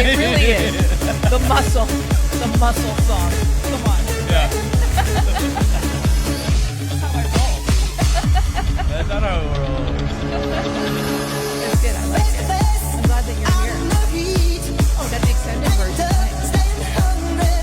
It really is. The muscle song. Come on. Yeah. That's how I roll. That's not how it rolls. It's good. I like it. I'm glad that you're here. Oh, that extended version. Nice.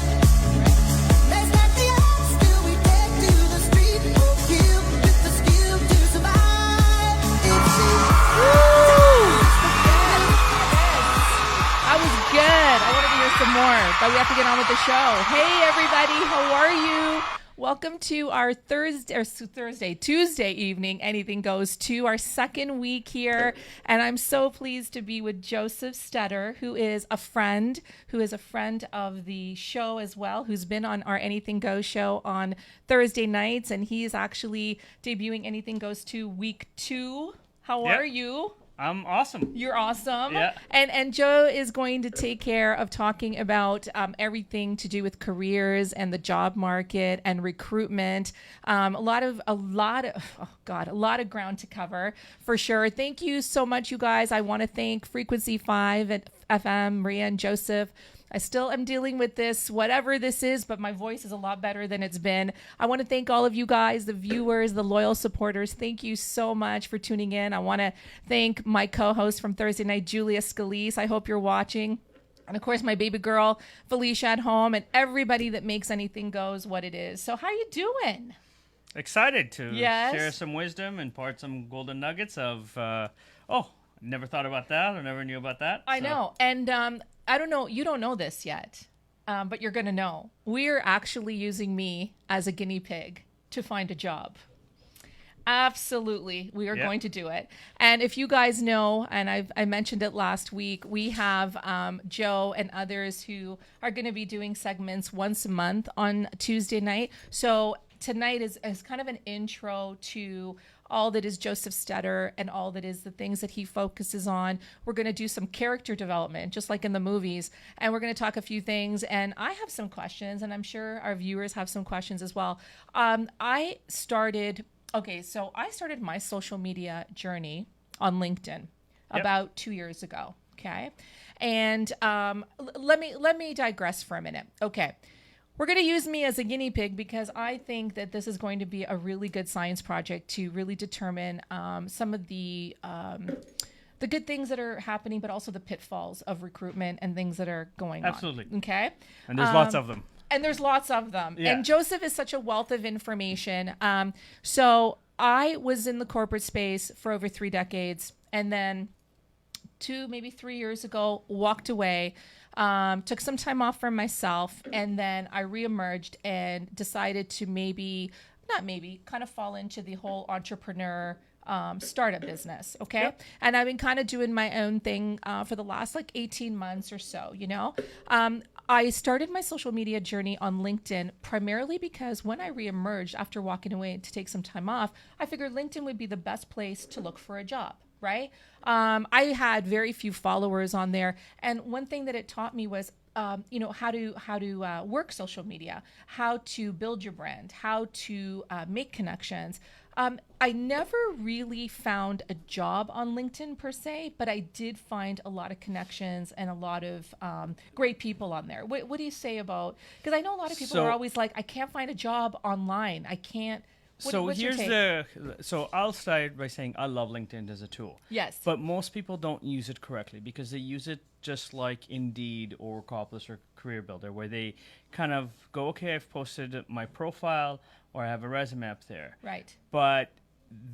I was good. I wanted to hear some more, but we have to get on with the show. Hey, everybody. How are you? Welcome to our Tuesday evening, Anything Goes to our second week here. And I'm so pleased to be with Joseph Stetter, who is a friend of the show as well, who's been on our Anything Goes show on Thursday nights. And he's actually debuting Anything Goes to week 2. How are you? I'm awesome. You're awesome. Yeah. And Joe is going to take care of talking about everything to do with careers and the job market and recruitment. A lot of ground to cover for sure. Thank you so much, you guys. I want to thank Frequency 5 at FM, Maria and Joseph. I still am dealing with this, whatever this is, but my voice is a lot better than it's been. I want to thank all of you guys, the viewers, the loyal supporters. Thank you so much for tuning in. I want to thank my co-host from Thursday night, Julia Scalise. I hope you're watching. And of course, my baby girl, Felicia at home, and everybody that makes Anything Goes what it is. So how are you doing? Excited to Yes. share some wisdom, impart some golden nuggets of, never thought about that or never knew about that. I know. And I don't know. You don't know this yet, but you're going to know. We're actually using me as a guinea pig to find a job. Absolutely. We are going to do it. And if you guys know, and I mentioned it last week, we have Joe and others who are going to be doing segments once a month on Tuesday night. So tonight is kind of an intro to all that is Joseph Stetter and all that is the things that he focuses on. We're going to do some character development, just like in the movies. And we're going to talk a few things. And I have some questions, and I'm sure our viewers have some questions as well. I started my social media journey on LinkedIn about 2 years ago. Okay. And let me digress for a minute. Okay. We're going to use me as a guinea pig because I think that this is going to be a really good science project to really determine some of the good things that are happening, but also the pitfalls of recruitment and things that are going on. Absolutely. Okay. And there's lots of them. And there's lots of them. Yeah. And Joseph is such a wealth of information. So I was in the corporate space for over 3 decades, and then 2, maybe 3 years ago, walked away. Took some time off for myself, and then I reemerged and decided to kind of fall into the whole entrepreneur startup business. Okay. Yep. And I've been kind of doing my own thing for the last 18 months or so, I started my social media journey on LinkedIn primarily because when I reemerged after walking away to take some time off, I figured LinkedIn would be the best place to look for a job. Right. I had very few followers on there. And one thing that it taught me was, how to work social media, how to build your brand, how to make connections. I never really found a job on LinkedIn per se, but I did find a lot of connections and a lot of great people on there. What do you say about, because I know a lot of people are always like, I can't find a job online. I can't. So I'll start by saying I love LinkedIn as a tool. Yes. But most people don't use it correctly because they use it just like Indeed or Workopolis or Career Builder, where they kind of go, okay, I've posted my profile or I have a resume up there. Right. But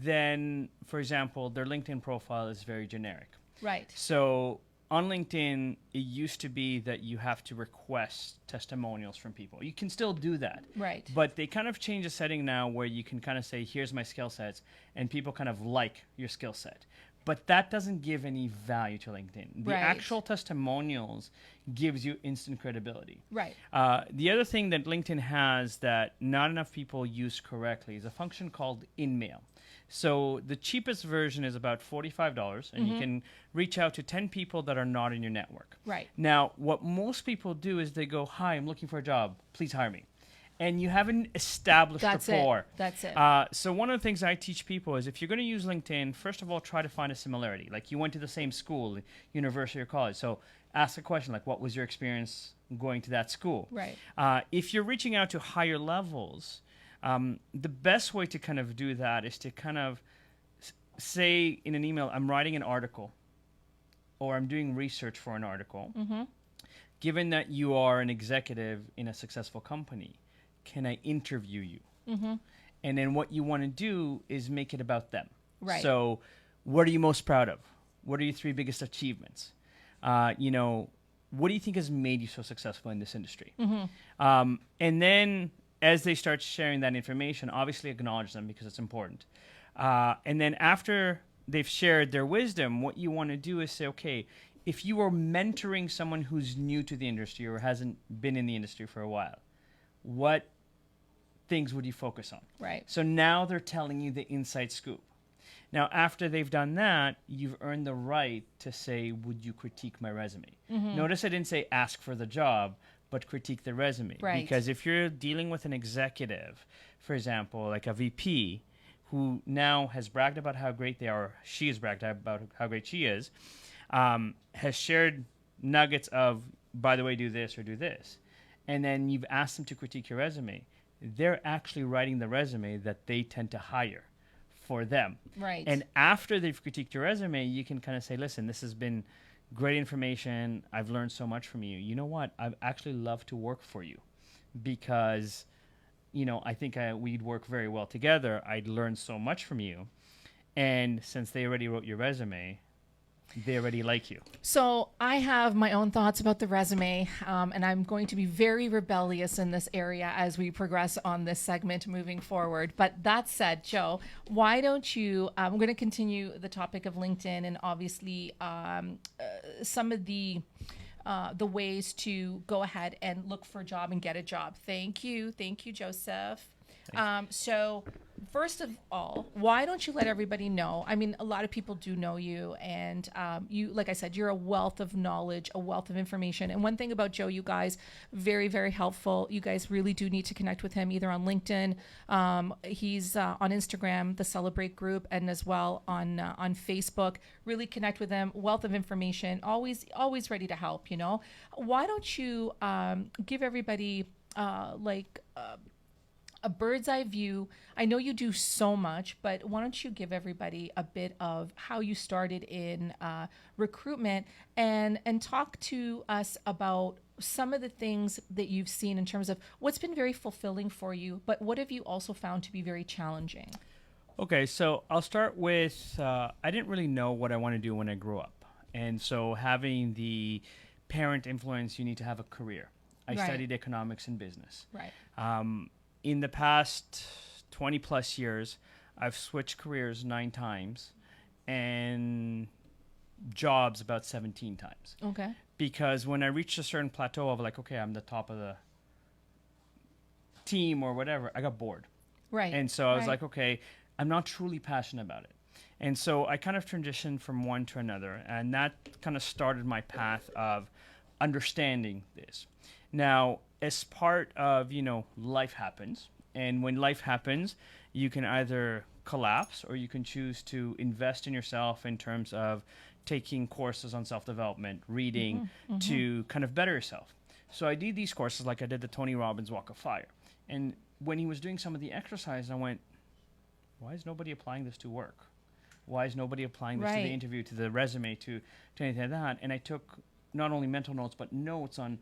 then, for example, their LinkedIn profile is very generic. Right. So on LinkedIn, it used to be that you have to request testimonials from people. You can still do that. Right. But they kind of changed the setting now where you can kind of say, here's my skill sets, and people kind of like your skill set. But that doesn't give any value to LinkedIn. The actual testimonials gives you instant credibility. Right. The other thing that LinkedIn has that not enough people use correctly is a function called InMail. So the cheapest version is about $45, and you can reach out to 10 people that are not in your network. Right. Now, what most people do is they go, hi, I'm looking for a job. Please hire me. and you haven't established rapport. That's it. So one of the things I teach people is if you're going to use LinkedIn, first of all, try to find a similarity. Like you went to the same school, university or college. So ask a question like, what was your experience going to that school? Right. If you're reaching out to higher levels, the best way to kind of do that is to kind of say in an email, I'm writing an article or I'm doing research for an article. Mm-hmm. Given that you are an executive in a successful company, can I interview you? Mm-hmm. And then what you want to do is make it about them. Right. So what are you most proud of? What are your 3 biggest achievements? What do you think has made you so successful in this industry? Mm-hmm. And then as they start sharing that information, obviously acknowledge them because it's important. And then after they've shared their wisdom, what you want to do is say, okay, if you are mentoring someone who's new to the industry or hasn't been in the industry for a while, what things would you focus on? Right. So now they're telling you the inside scoop. Now, after they've done that, you've earned the right to say, would you critique my resume? Mm-hmm. Notice I didn't say ask for the job, but critique the resume. Right. Because if you're dealing with an executive, for example, like a VP, who now has bragged about how great they are, she has bragged about how great she is, has shared nuggets of, by the way, do this or do this. And then you've asked them to critique your resume. They're actually writing the resume that they tend to hire for them. Right. And after they've critiqued your resume, you can kind of say, listen, this has been great information. I've learned so much from you. You know what? I'd actually love to work for you because, I think we'd work very well together. I'd learn so much from you. And since they already wrote your resume, they already like you. So I have my own thoughts about the resume, and I'm going to be very rebellious in this area as we progress on this segment moving forward. But that said, Joe, why don't you, I'm going to continue the topic of LinkedIn and obviously some of the ways to go ahead and look for a job and get a job. Thank you, Joseph. So first of all, why don't you let everybody know? I mean, a lot of people do know you, and you, like I said, you're a wealth of knowledge, a wealth of information. And one thing about Joe, you guys, very, very helpful. You guys really do need to connect with him either on LinkedIn. He's on Instagram, the Celebrate Group, and as well on Facebook. Really connect with him. Wealth of information. Always ready to help. Why don't you give everybody a bird's eye view? I know you do so much, but why don't you give everybody a bit of how you started in recruitment and talk to us about some of the things that you've seen in terms of what's been very fulfilling for you, but what have you also found to be very challenging? Okay, so I'll start with I didn't really know what I want to do when I grew up. And so having the parent influence, you need to have a career. I studied economics and business. Right. In the past 20 plus years, I've switched careers 9 times and jobs about 17 times. Okay. Because when I reached a certain plateau of like, okay, I'm the top of the team or whatever, I got bored. Right. And so I was like, okay, I'm not truly passionate about it. And so I kind of transitioned from one to another. And that kind of started my path of understanding this. Now, as part of, life happens. And when life happens, you can either collapse or you can choose to invest in yourself in terms of taking courses on self-development, reading to kind of better yourself. So I did these courses like I did the Tony Robbins Walk of Fire. And when he was doing some of the exercise, I went, why is nobody applying this to work? Why is nobody applying this to the interview, to the resume, to anything like that? And I took not only mental notes, but notes on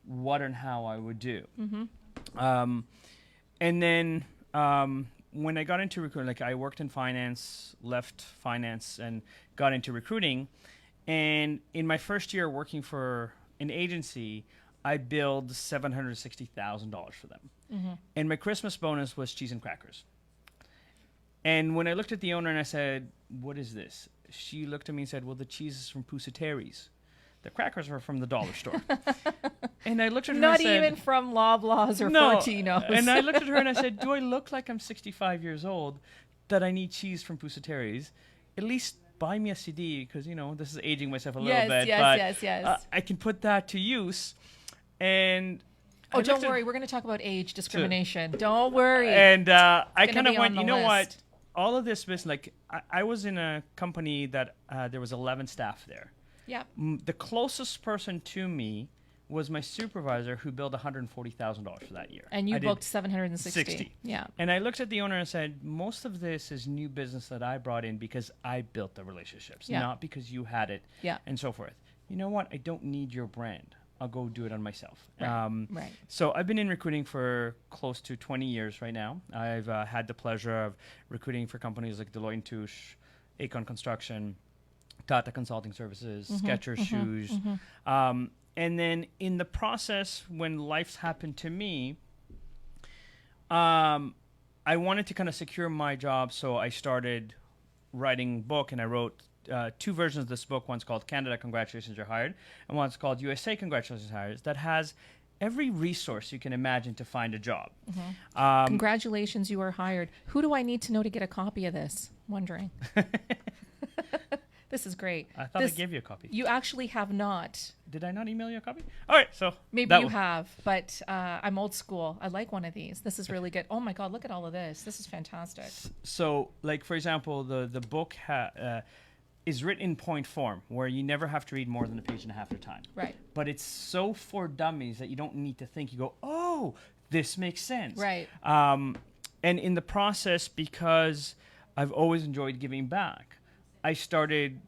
what and how I would do. And then when I got into recruiting, like I worked in finance, left finance, and got into recruiting. And in my first year working for an agency, I billed $760,000 for them. And my Christmas bonus was cheese and crackers. And when I looked at the owner and I said, what is this? She looked at me and said, well, the cheese is from Pusateri's. The crackers are from the dollar store. And I looked at her and I said... Not even from Loblaws or no. Fortinos. And I looked at her and I said, do I look like I'm 65 years old that I need cheese from Pusateri's? At least buy me a CD because, this is aging myself a little bit. Yes. I can put that to use. And Oh, don't worry. We're going to talk about age discrimination. Don't worry. And I kind of went, you know what? All of this business, like I was in a company that there was 11 staff there. Yeah. The closest person to me was my supervisor, who billed $140,000 for that year. And you booked 760. 60. Yeah. And I looked at the owner and said, most of this is new business that I brought in because I built the relationships, not because you had it, and so forth. You know what? I don't need your brand. I'll go do it on myself. Right. So I've been in recruiting for close to 20 years right now. I've had the pleasure of recruiting for companies like Deloitte & Touche, Aecon Construction, Tata Consulting Services, Skechers Shoes. And then in the process, when life's happened to me, I wanted to kind of secure my job, so I started writing a book, and I wrote 2 versions of this book. One's called Canada, Congratulations, You're Hired, and one's called USA, Congratulations, You're Hired, that has every resource you can imagine to find a job. Congratulations, you are hired. Who do I need to know to get a copy of this? Wondering. This is great. I thought I gave you a copy. You actually have not. Did I not email you a copy? All right, so maybe you have, but I'm old school. I like one of these. This is really good. Oh my God, look at all of this. This is fantastic. So, like for example, the book is written in point form, where you never have to read more than a page and a half at a time. Right. But it's so for dummies that you don't need to think. You go, oh, this makes sense. Right. And in the process, because I've always enjoyed giving back, I started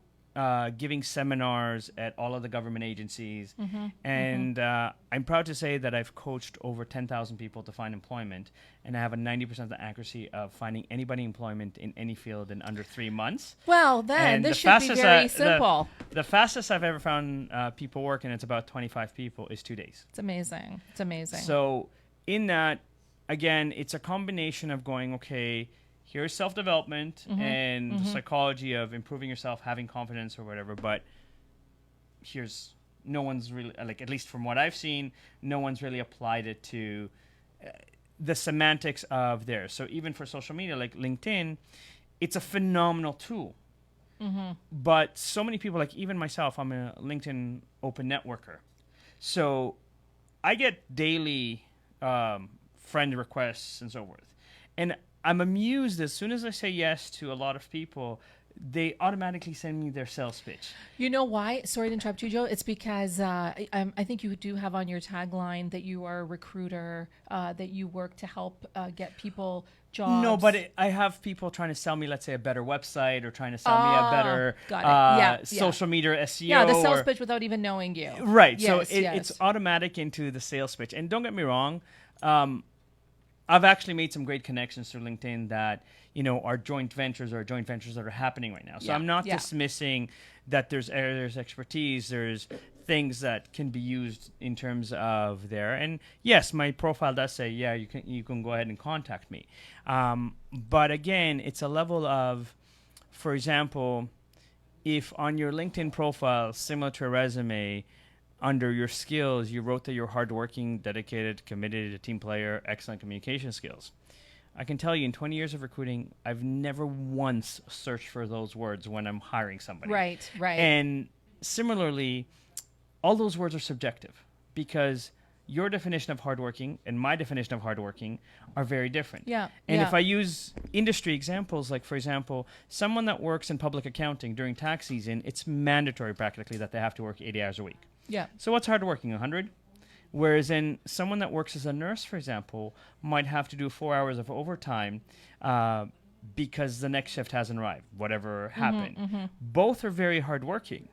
giving seminars at all of the government agencies. And I'm proud to say that I've coached over 10,000 people to find employment. And I have a 90% accuracy of finding anybody employment in any field in under 3 months. Well, then this should be very simple. The fastest I've ever found people work, and it's about 25 people, is 2 days. It's amazing. It's amazing. So in that, again, it's a combination of going, okay, here's self-development and the psychology of improving yourself, having confidence or whatever, but here's no one's really, like, at least from what I've seen, no one's really applied it to the semantics of theirs. So even for social media like LinkedIn, it's a phenomenal tool. But so many people, like even myself, I'm a LinkedIn open networker. So I get daily friend requests and so forth. And I'm amused as soon as I say yes to a lot of people, they automatically send me their sales pitch. You know why? Sorry to interrupt you, Joe. It's because I think you do have on your tagline that you are a recruiter, that you work to help get people jobs. No, but I have people trying to sell me, let's say, a better website, or trying to sell me a better social media SEO. Yeah, the sales pitch without even knowing you. Right. Yes, so it's automatic into the sales pitch. And don't get me wrong, I've actually made some great connections through LinkedIn that, are joint ventures that are happening right now. So I'm not dismissing that there's expertise, there's things that can be used in terms of there. And yes, my profile does say, you can go ahead and contact me. But again, it's a level of, for example, if on your LinkedIn profile, similar to a resume, under your skills, you wrote that you're hardworking, dedicated, committed, a team player, excellent communication skills. I can tell you, in 20 years of recruiting, I've never once searched for those words when I'm hiring somebody. Right. And similarly, all those words are subjective, because your definition of hardworking and my definition of hardworking are very different. Yeah. And if I use industry examples, like, for example, someone that works in public accounting during tax season, it's mandatory practically that they have to work 80 hours a week. Yeah. So what's hardworking? 100? Whereas in someone that works as a nurse, for example, might have to do 4 hours of overtime because the next shift hasn't arrived, whatever happened. Both are very hardworking,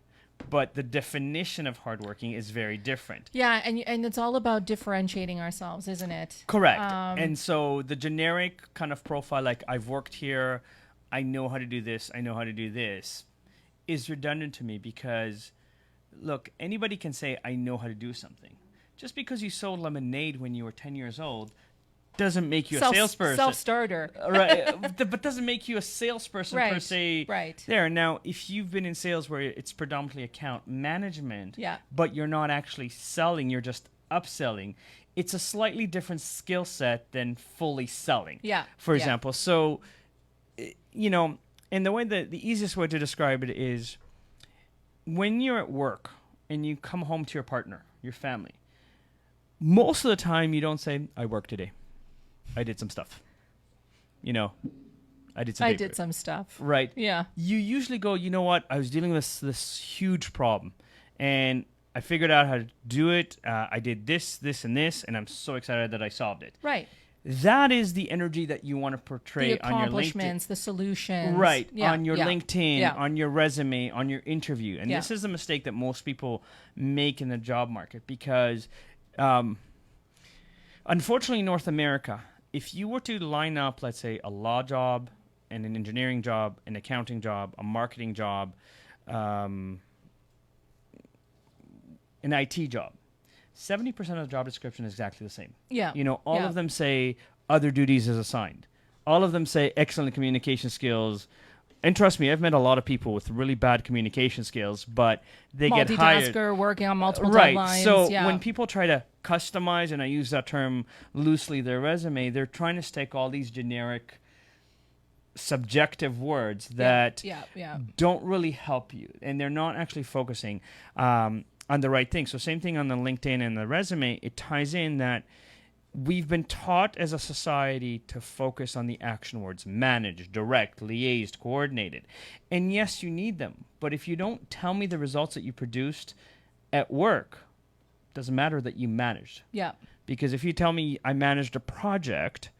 but the definition of hardworking is very different. Yeah, and it's all about differentiating ourselves, isn't it? Correct. And so the generic kind of profile, like, I've worked here, I know how to do this, I know how to do this, is redundant to me, because look, anybody can say, I know how to do something. Just because you sold lemonade when you were 10 years old doesn't make you a salesperson. Self-starter. Right. But doesn't make you a salesperson per se. Right. There. Now, if you've been in sales where it's predominantly account management, but you're not actually selling, you're just upselling, it's a slightly different skill set than fully selling. Yeah. For example. So, and the way that the easiest way to describe it is, when you're at work and you come home to your partner, your family, most of the time you don't say, I worked today. I did some stuff. I did some stuff. Right. Yeah. You usually go, you know what? I was dealing with this huge problem, and I figured out how to do it. I did this, this, and this, and I'm so excited that I solved it. Right. That is the energy that you want to portray on your LinkedIn. The accomplishments, the solutions. Right. Yeah. On your LinkedIn, Yeah. on your resume, on your interview. And this is a mistake that most people make in the job market because, unfortunately, in North America, if you were to line up, let's say, a law job and an engineering job, an accounting job, a marketing job, an IT job, 70% of the job description is exactly the same. Yeah. All of them say other duties as assigned. All of them say excellent communication skills. And trust me, I've met a lot of people with really bad communication skills, but they get hired. Multitasker, working on multiple right. deadlines. So when people try to customize, and I use that term loosely, their resume, they're trying to stick all these generic, subjective words that don't really help you, and they're not actually focusing on the right thing. So same thing on the LinkedIn and the resume. It ties in that we've been taught as a society to focus on the action words: manage, direct, liaised, coordinated. And yes, you need them. But if you don't tell me the results that you produced at work, it doesn't matter that you managed. Yeah. Because if you tell me I managed a project,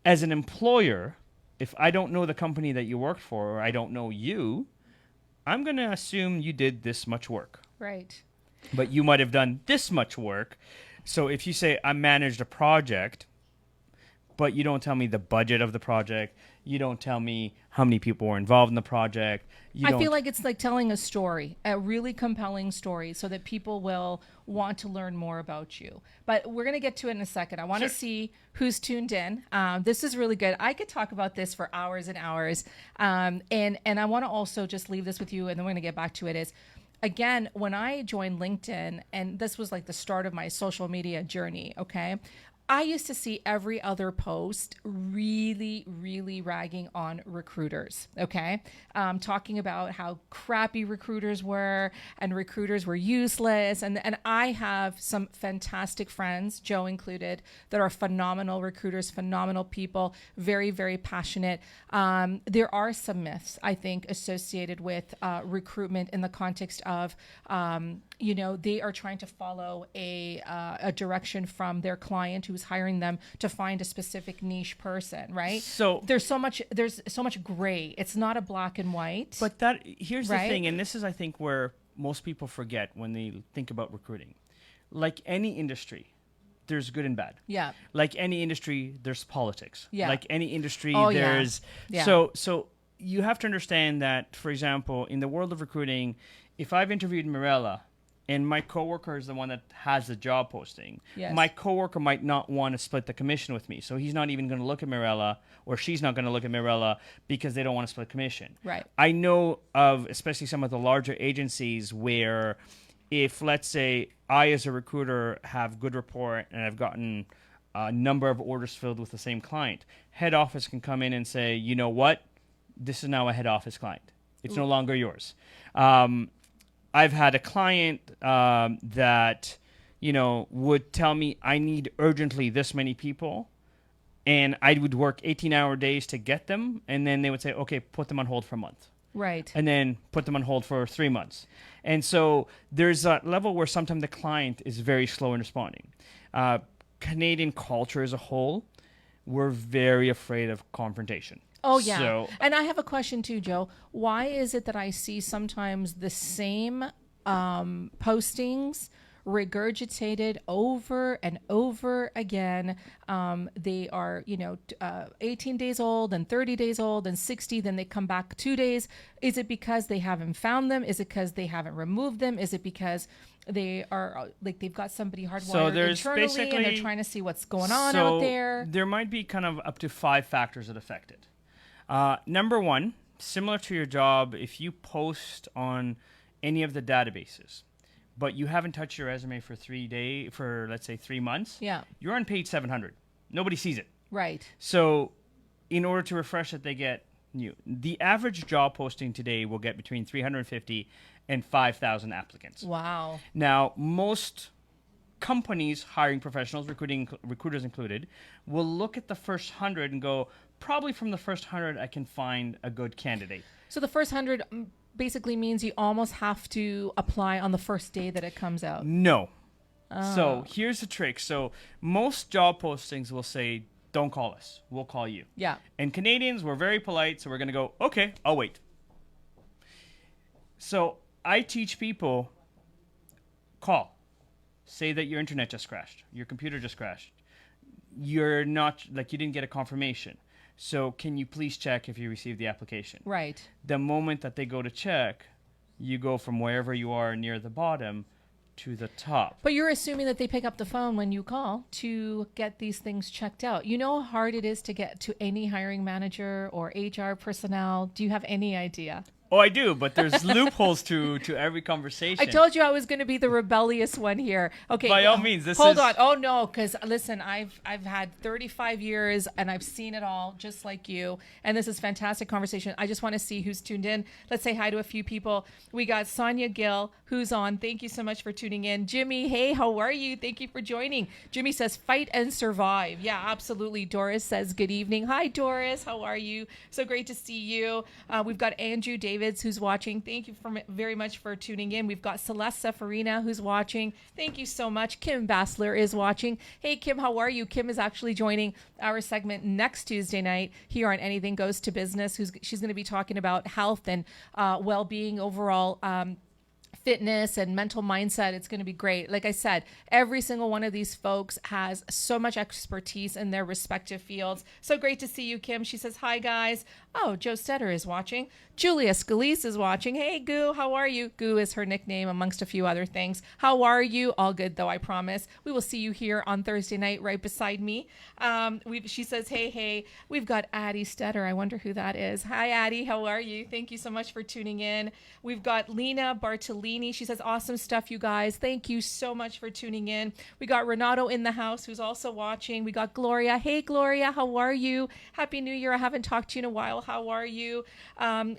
as an employer, if I don't know the company that you worked for, or I don't know you, I'm going to assume you did this much work. Right. But you might have done this much work. So if you say I managed a project, but you don't tell me the budget of the project, you don't tell me how many people were involved in the project. I feel like it's like telling a story, a really compelling story, so that people will want to learn more about you. But we're going to get to it in a second. I want to see who's tuned in. This is really good. I could talk about this for hours and hours. And I want to also just leave this with you, and then we're going to get back to it, is, again, when I joined LinkedIn, and this was like the start of my social media journey, okay, I used to see every other post really, really ragging on recruiters, okay? Talking about how crappy recruiters were and recruiters were useless. And I have some fantastic friends, Joe included, that are phenomenal recruiters, phenomenal people, very, very passionate. There are some myths, I think, associated with recruitment in the context of, they are trying to follow a direction from their client who's hiring them to find a specific niche person, right? So there's so much gray. It's not a black and white. But here's the thing, and this is, I think, where most people forget when they think about recruiting. Like any industry, there's good and bad. Yeah. Like any industry, there's politics. Yeah. Like any industry, there's So you have to understand that, for example, in the world of recruiting, if I've interviewed Mirella and my coworker is the one that has the job posting, my coworker might not want to split the commission with me. So he's not even going to look at Mirella, or she's not going to look at Mirella because they don't want to split commission. Right. I know of, especially some of the larger agencies, where if, let's say, I as a recruiter have good rapport and I've gotten a number of orders filled with the same client, head office can come in and say, you know what? This is now a head office client. It's no longer yours. I've had a client that, would tell me I need urgently this many people, and I would work 18-hour days to get them, and then they would say, okay, put them on hold for a month. Right. And then put them on hold for 3 months. And so there's that level where sometimes the client is very slow in responding. Canadian culture as a whole, we're very afraid of confrontation. Oh, yeah. And I have a question too, Joe. Why is it that I see sometimes the same postings regurgitated over and over again? They are, 18 days old and 30 days old and 60, then they come back 2 days. Is it because they haven't found them? Is it because they haven't removed them? Is it because they are they've got somebody hardwired internally and they're trying to see what's going on out there? There might be kind of up to 5 factors that affect it. Number one, similar to your job, if you post on any of the databases, but you haven't touched your resume for let's say 3 months, you're on page 700. Nobody sees it. Right. So in order to refresh it, they get new. The average job posting today will get between 350 and 5,000 applicants. Wow. Now, most companies hiring professionals, recruiters included, will look at the first 100 and go, probably from the first 100, I can find a good candidate. So the first 100 basically means you almost have to apply on the first day that it comes out. No. So here's the trick. So most job postings will say, don't call us. We'll call you. Yeah. And Canadians, we're very polite, so we're going to go, okay, I'll wait. So I teach people, call. Say that your internet just crashed. Your computer just crashed. You're not, like, you didn't get a confirmation. So can you please check if you received the application? Right. The moment that they go to check, you go from wherever you are near the bottom to the top. But you're assuming that they pick up the phone when you call to get these things checked out. You know how hard it is to get to any hiring manager or HR personnel. Do you have any idea? Oh, I do, but there's loopholes to every conversation. I told you I was going to be the rebellious one here. Okay. By all means, hold on. Oh no, because listen, I've had 35 years and I've seen it all, just like you. And this is fantastic conversation. I just want to see who's tuned in. Let's say hi to a few people. We got Sonia Gill, who's on. Thank you so much for tuning in. Jimmy, hey, how are you? Thank you for joining. Jimmy says, fight and survive. Yeah, absolutely. Doris says, good evening. Hi, Doris. How are you? So great to see you. We've got Andrew Davids who's watching. Thank you very much for tuning in. We've got Celeste Sefarina who's watching. Thank you so much. Kim Bassler is watching. Hey, Kim, how are you? Kim is actually joining our segment next Tuesday night here on Anything Goes to Business. She's going to be talking about health and well-being overall, fitness and mental mindset. It's going to be great. Like I said, every single one of these folks has so much expertise in their respective fields. So great to see you, Kim. She says, hi, guys. Oh, Joe Stetter is watching. Julia Scalise is watching. Hey, Goo, how are you? Goo is her nickname amongst a few other things. How are you? All good, though, I promise. We will see you here on Thursday night right beside me. She says, hey. We've got Addie Stetter. I wonder who that is. Hi, Addie. How are you? Thank you so much for tuning in. We've got Lena Bartolini. She says, awesome stuff, you guys. Thank you so much for tuning in. We got Renato in the house who's also watching. We got Gloria. Hey, Gloria, how are you? Happy New Year. I haven't talked to you in a while. How are you?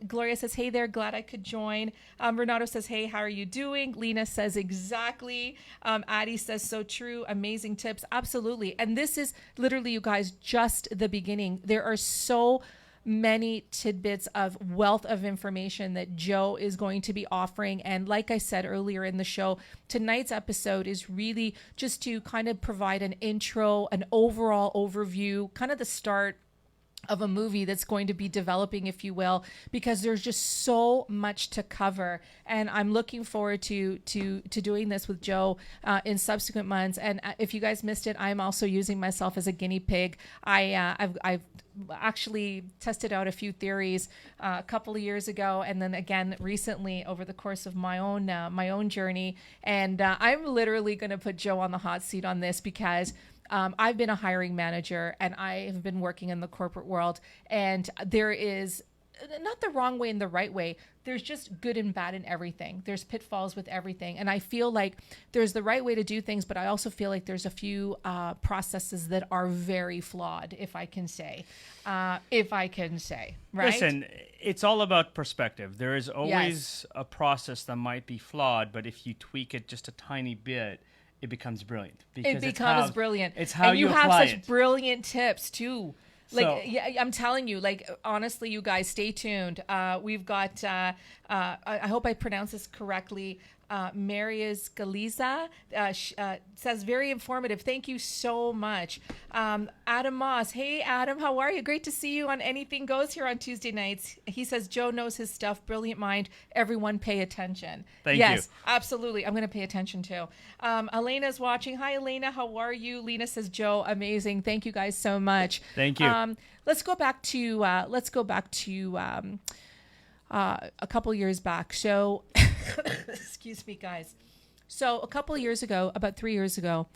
Gloria says, hey there, glad I could join. Renato says, hey, how are you doing? Lena says, exactly. Addie says, so true. Amazing tips. Absolutely. And this is literally, you guys, just the beginning. There are so many tidbits of wealth of information that Joe is going to be offering. And like I said earlier in the show, tonight's episode is really just to kind of provide an intro, an overall overview, kind of the start of a movie that's going to be developing, if you will, because there's just so much to cover. And I'm looking forward to doing this with Joe in subsequent months. And if you guys missed it, I'm also using myself as a guinea pig. I've actually tested out a few theories a couple of years ago, and then again recently over the course of my own journey. And I'm literally going to put Joe on the hot seat on this because I've been a hiring manager and I have been working in the corporate world, and there is not the wrong way and the right way. There's just good and bad in everything. There's pitfalls with everything. And I feel like there's the right way to do things, but I also feel like there's a few processes that are very flawed, if I can say, right? Listen, it's all about perspective. There is always a process that might be flawed, but if you tweak it just a tiny bit, it becomes brilliant. It becomes brilliant. It's how you have apply such brilliant tips too. Like, yeah, I'm telling you, like, honestly, you guys, stay tuned. We've got, I hope I pronounce this correctly, Marius Galiza says, very informative. Thank you so much. Adam Moss. Hey, Adam, how are you? Great to see you on Anything Goes here on Tuesday nights. He says, Joe knows his stuff. Brilliant mind. Everyone pay attention. Thank you. Yes, absolutely. I'm going to pay attention too. Elena's watching. Hi, Elena. How are you? Lena says, Joe, amazing. Thank you guys so much. Thank you. Let's go back to a couple years back. So, excuse me, guys. So a couple of years ago, about 3 years ago,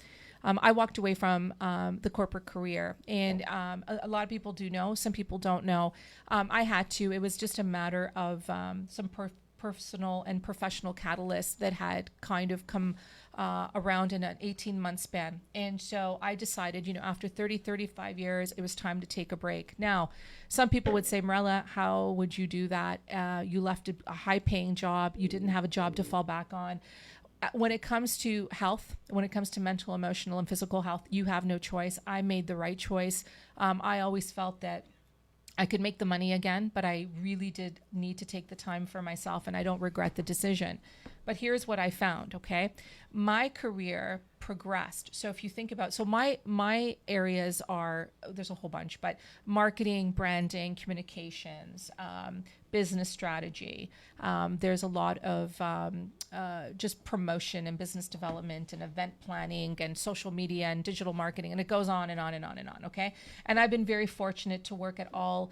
I walked away from the corporate career. And a lot of people do know, some people don't know. I had to. It was just a matter of some personal and professional catalysts that had kind of come around in an 18-month span. And so I decided, after 35 years, it was time to take a break. Now, some people would say, Marella, how would you do that? You left a high-paying job. You didn't have a job to fall back on. when it comes to health, when it comes to mental, emotional, and physical health, you have no choice. I made the right choice. I always felt that I could make the money again, but I really did need to take the time for myself, and I don't regret the decision. But here's what I found, okay? My career progressed. So if you think about, so my areas are, there's a whole bunch, but marketing, branding, communications, business strategy. There's a lot of just promotion and business development and event planning and social media and digital marketing, and it goes on and on and on and on, okay? And I've been very fortunate to work at all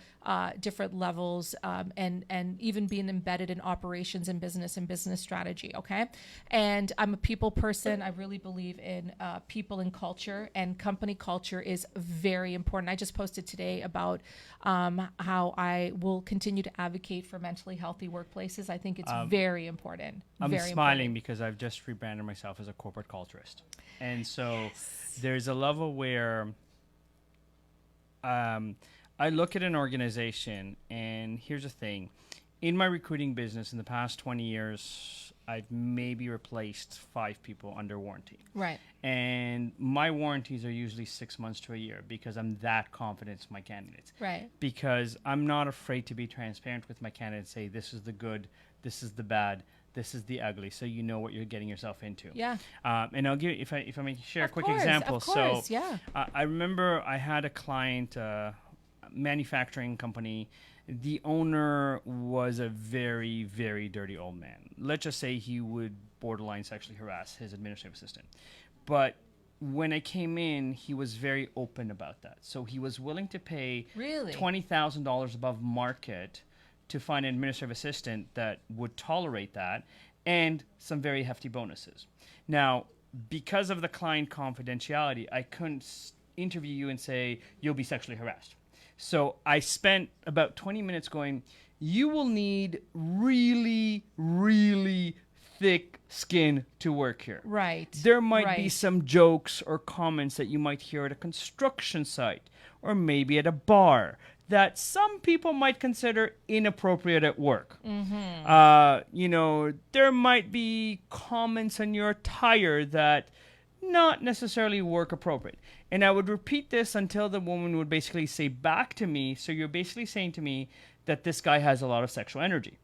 different levels and even being embedded in operations and business strategy, okay? And I'm a people person. I really believe in people and culture, and company culture is very important. I just posted today about how I will continue to advocate for mentally healthy workplaces. I think it's very important. I'm very smiling important. because I've just rebranded myself as a corporate culturist. And so there's a level where I look at an organization, and here's the thing. In my recruiting business in the past 20 years, I've maybe replaced 5 people under warranty. Right. And my warranties are usually 6 months to a year because I'm that confident in my candidates. Right. Because I'm not afraid to be transparent with my candidates, say this is the good, this is the bad, this is the ugly, so you know what you're getting yourself into. Yeah. And I'll give, if I may share a quick course, example. Of course, so yeah. I remember I had a client, manufacturing company. The owner was a very, very dirty old man. Let's just say he would borderline sexually harass his administrative assistant. But when I came in, he was very open about that. So he was willing to pay Really? $20,000 above market to find an administrative assistant that would tolerate that, and some very hefty bonuses. Now, because of the client confidentiality, I couldn't interview you and say, you'll be sexually harassed. So I spent about 20 minutes going, you will need really, really thick skin to work here. Right. There might right. be some jokes or comments that you might hear at a construction site or maybe at a bar that some people might consider inappropriate at work. Mm-hmm. There might be comments on your attire that not necessarily work appropriate. And I would repeat this until the woman would basically say back to me, so you're basically saying to me that this guy has a lot of sexual energy.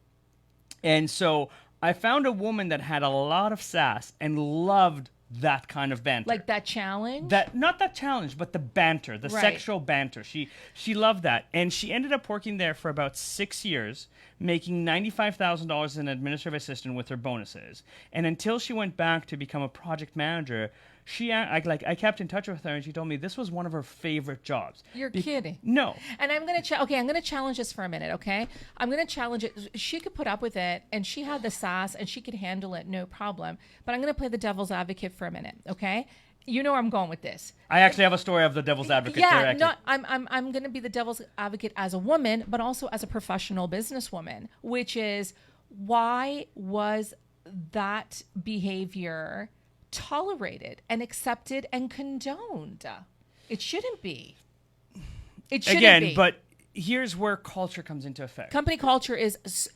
And so I found a woman that had a lot of sass and loved that kind of banter. Like that challenge? Not that challenge, but the banter, the sexual banter. She loved that. And she ended up working there for about 6 years, making $95,000 as an administrative assistant with her bonuses. And until she went back to become a project manager, I kept in touch with her, and she told me this was one of her favorite jobs. You're kidding. No. And I'm going to challenge this for a minute, okay? I'm going to challenge it. She could put up with it, and she had the sass, and she could handle it, no problem. But I'm going to play the devil's advocate for a minute, okay? You know where I'm going with this. I actually have a story of the devil's advocate. Yeah, no, I'm going to be the devil's advocate as a woman, but also as a professional businesswoman, which is, why was that behavior tolerated and accepted and condoned? It shouldn't be. It shouldn't be. But here's where culture comes into effect. Company culture is it's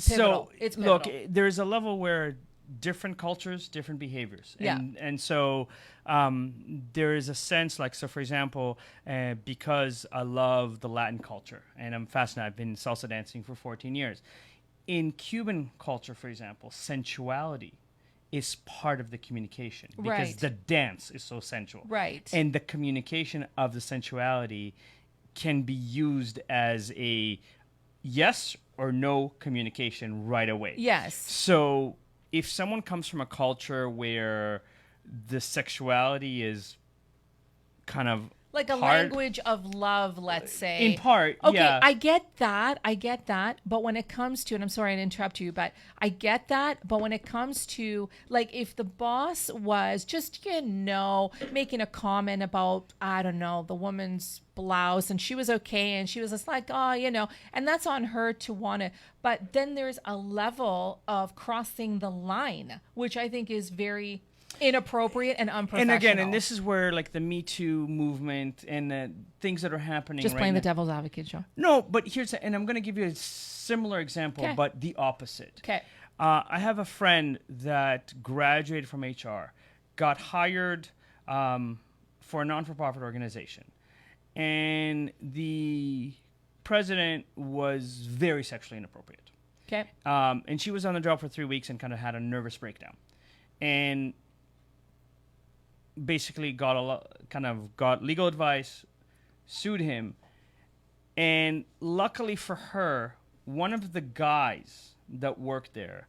pivotal. It's pivotal. Look, there's a level where different cultures, different behaviors. And so there is a sense like, so for example, because I love the Latin culture and I'm fascinated, I've been salsa dancing for 14 years. In Cuban culture, for example, sensuality is part of the communication because the dance is so sensual. Right. And the communication of the sensuality can be used as a yes or no communication right away. Yes. So if someone comes from a culture where the sexuality is kind of like a language of love, let's say. In part, okay, yeah. I get that. But when it comes to, and I'm sorry to interrupt you, but I get that. But when it comes to, like, if the boss was just, making a comment about, I don't know, the woman's blouse, and she was okay, and she was just like, and that's on her to want to. But then there's a level of crossing the line, which I think is very inappropriate and unprofessional. And this is where like the Me Too movement and things that are happening. Just playing the devil's advocate, Joe. No, but and I'm going to give you a similar example, but the opposite. Okay. I have a friend that graduated from HR, got hired for a non-for-profit organization, and the president was very sexually inappropriate. Okay. And she was on the job for 3 weeks and kind of had a nervous breakdown, and basically got legal advice, sued him, and luckily for her, one of the guys that worked there,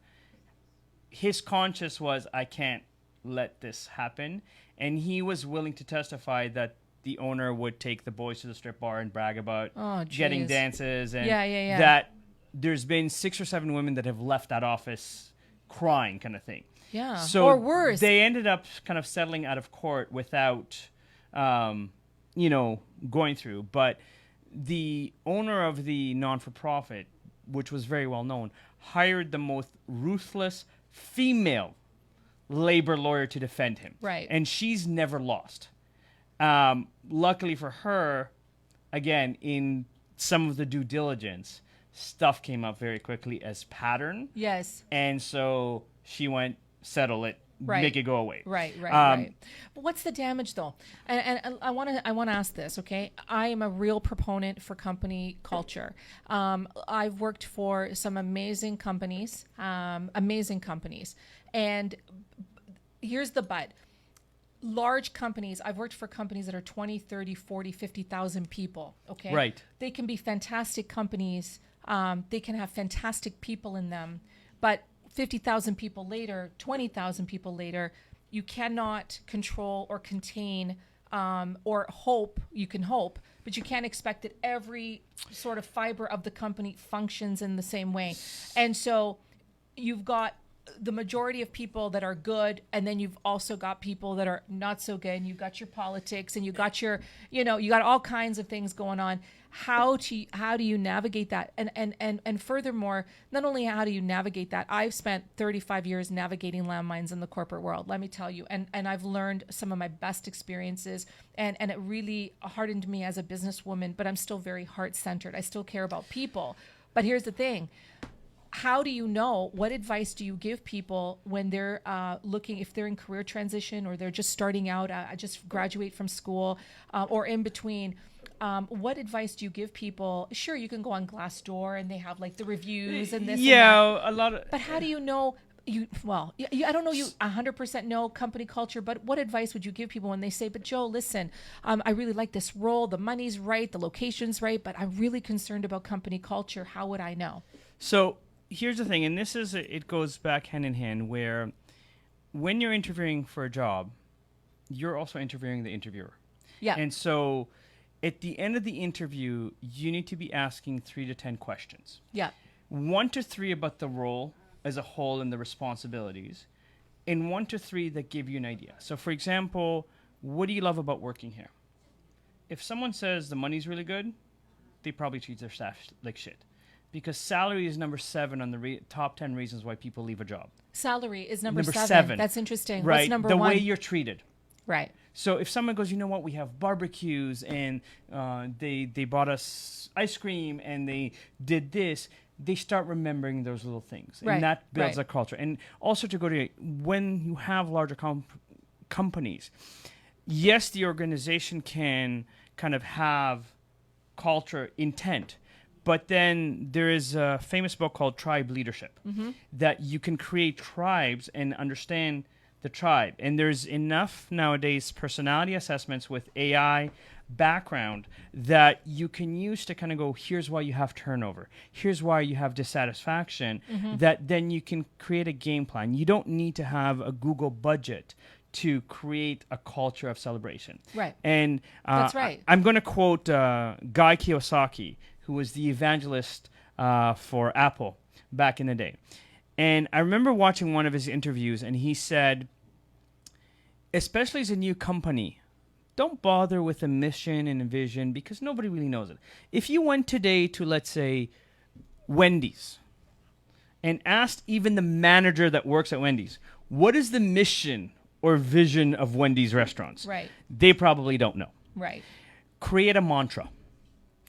his conscience was, I can't let this happen, and he was willing to testify that the owner would take the boys to the strip bar and brag about getting dances, and that there's been 6 or 7 women that have left that office crying, kind of thing. Yeah, so or worse. They ended up kind of settling out of court without, going through. But the owner of the non-for-profit, which was very well known, hired the most ruthless female labor lawyer to defend him. Right. And she's never lost. Luckily for her, again, in some of the due diligence, stuff came up very quickly as pattern. Yes. And so she went, settle it, make it go away. Right. But what's the damage, though? And I want to ask this, okay? I am a real proponent for company culture. I've worked for some amazing companies, and here's the but. Large companies, I've worked for companies that are 20, 30, 40, 50,000 people, okay? Right. They can be fantastic companies. They can have fantastic people in them, but 50,000 people later, 20,000 people later, you cannot control or contain or hope. You can hope, but you can't expect that every sort of fiber of the company functions in the same way. And so you've got the majority of people that are good, and then you've also got people that are not so good, and you've got your politics, and you got your, you got all kinds of things going on. How do you navigate that? And furthermore, not only how do you navigate that, I've spent 35 years navigating landmines in the corporate world, let me tell you, and I've learned some of my best experiences, and it really hardened me as a businesswoman, but I'm still very heart-centered. I still care about people. But here's the thing. How do you know, what advice do you give people when they're looking, if they're in career transition or they're just starting out, just graduate from school or in between? What advice do you give people? Sure, you can go on Glassdoor and they have like the reviews and this and that. A lot of... But how do you know, I don't know you 100% know company culture, but what advice would you give people when they say, but Joe, listen, I really like this role, the money's right, the location's right, but I'm really concerned about company culture. How would I know? So here's the thing, and it goes back hand in hand, where when you're interviewing for a job, you're also interviewing the interviewer. Yeah. And so at the end of the interview, you need to be asking 3 to 10 questions. Yeah. 1 to 3 about the role as a whole and the responsibilities, and 1 to 3 that give you an idea. So for example, what do you love about working here? If someone says the money's really good, they probably treat their staff like shit. Because salary is number 7 on the top 10 reasons why people leave a job. Salary is number 7. That's interesting. Right. What's number the 1? way you're treated. Right. So if someone goes, you know what, we have barbecues and they bought us ice cream and they did this, they start remembering those little things. And that builds a culture. And also to go to, when you have larger companies, yes, the organization can kind of have culture intent. But then there is a famous book called Tribe Leadership, that you can create tribes and understand the tribe. And there's enough nowadays personality assessments with AI background that you can use to kind of go, here's why you have turnover, here's why you have dissatisfaction, that then you can create a game plan. You don't need to have a Google budget to create a culture of celebration. Right. And that's right. I'm going to quote Guy Kiyosaki, who was the evangelist for Apple back in the day. And I remember watching one of his interviews, and he said, especially as a new company, don't bother with a mission and a vision because nobody really knows it. If you went today to, let's say, Wendy's and asked even the manager that works at Wendy's, what is the mission or vision of Wendy's restaurants? Right. They probably don't know. Right. Create a mantra.